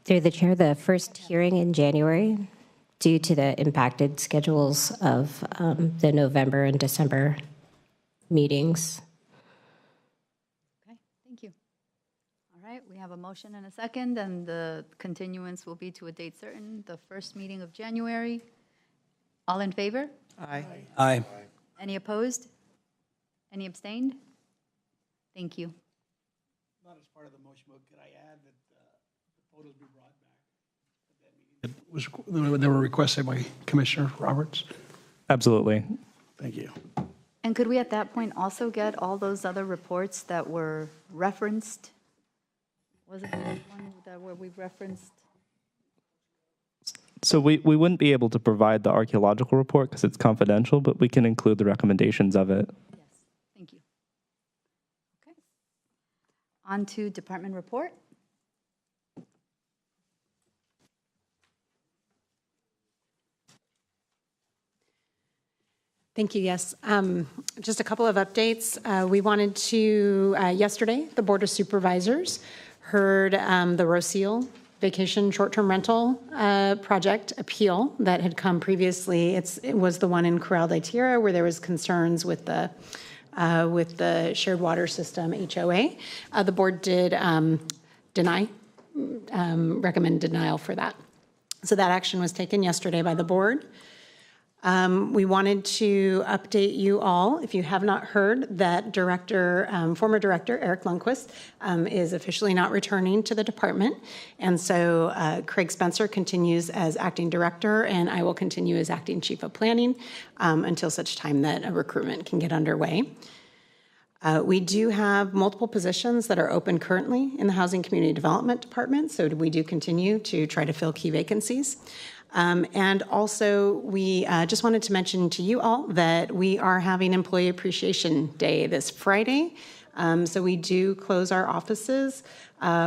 Through the chair, the first hearing in January, due to the impacted schedules of the November and December meetings. Okay, thank you. All right, we have a motion and a second, and the continuance will be to a date certain, the first meeting of January. All in favor? Aye. Aye. Any opposed? Any abstained? Thank you. Not as part of the motion, but could I add that the photos be brought back? They were requested by Commissioner Roberts. Absolutely. Thank you. And could we at that point also get all those other reports that were referenced? Was it the one that where we referenced? So we wouldn't be able to provide the archaeological report because it's confidential, but we can include the recommendations of it. Yes, thank you. Okay. On to department report. Thank you, yes. Just a couple of updates. We wanted to, yesterday, the Board of Supervisors heard the Roseal Vacation Short-Term Rental Project appeal that had come previously. It was the one in Corral de Tierra where there was concerns with the shared water system HOA. The board did recommend denial for that. So that action was taken yesterday by the board. We wanted to update you all, if you have not heard, that former director Eric Lundquist is officially not returning to the department. And so Craig Spencer continues as acting director, and I will continue as acting chief of planning until such time that a recruitment can get underway. We do have multiple positions that are open currently in the Housing Community Development Department, so we do continue to try to fill key vacancies. And also, we just wanted to mention to you all that we are having Employee Appreciation Day this Friday. So we do close our offices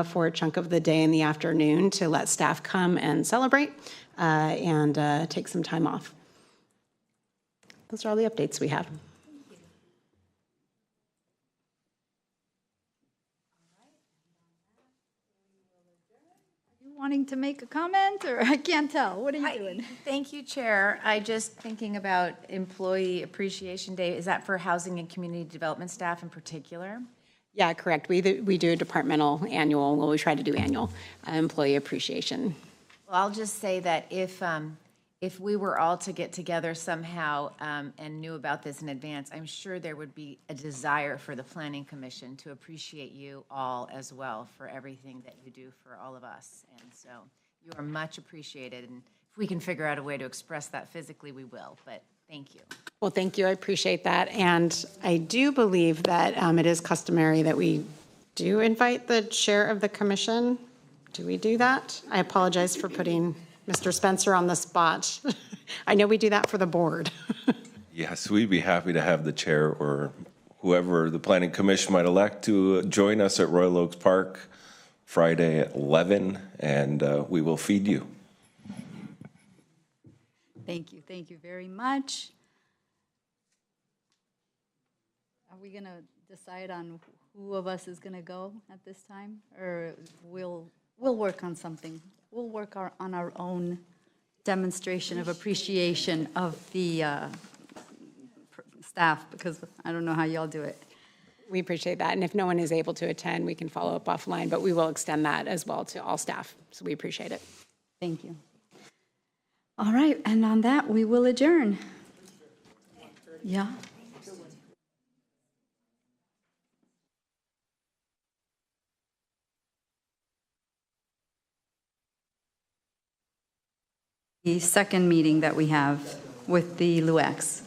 for a chunk of the day in the afternoon to let staff come and celebrate and take some time off. Those are all the updates we have. Wanting to make a comment, or I can't tell. What are you doing? Thank you, Chair. I just thinking about Employee Appreciation Day. Is that for housing and community development staff in particular? Yeah, correct. We do a departmental annual, well, we try to do annual employee appreciation. Well, I'll just say that if we were all to get together somehow and knew about this in advance, I'm sure there would be a desire for the Planning Commission to appreciate you all as well for everything that you do for all of us. And so you are much appreciated. And if we can figure out a way to express that physically, we will. But thank you. Well, thank you. I appreciate that. And I do believe that it is customary that we do invite the chair of the commission. Do we do that? I apologize for putting Mr. Spencer on the spot. I know we do that for the board. Yes, we'd be happy to have the chair or whoever the Planning Commission might elect to join us at Royal Oaks Park Friday at 11, and we will feed you. Thank you very much. Are we gonna decide on who of us is gonna go at this time? Or we'll work on something. We'll work on our own demonstration of appreciation of the staff, because I don't know how y'all do it. We appreciate that. And if no one is able to attend, we can follow up offline, but we will extend that as well to all staff. So we appreciate it. Thank you. All right, and on that, we will adjourn. Yeah. The second meeting that we have with the LUX.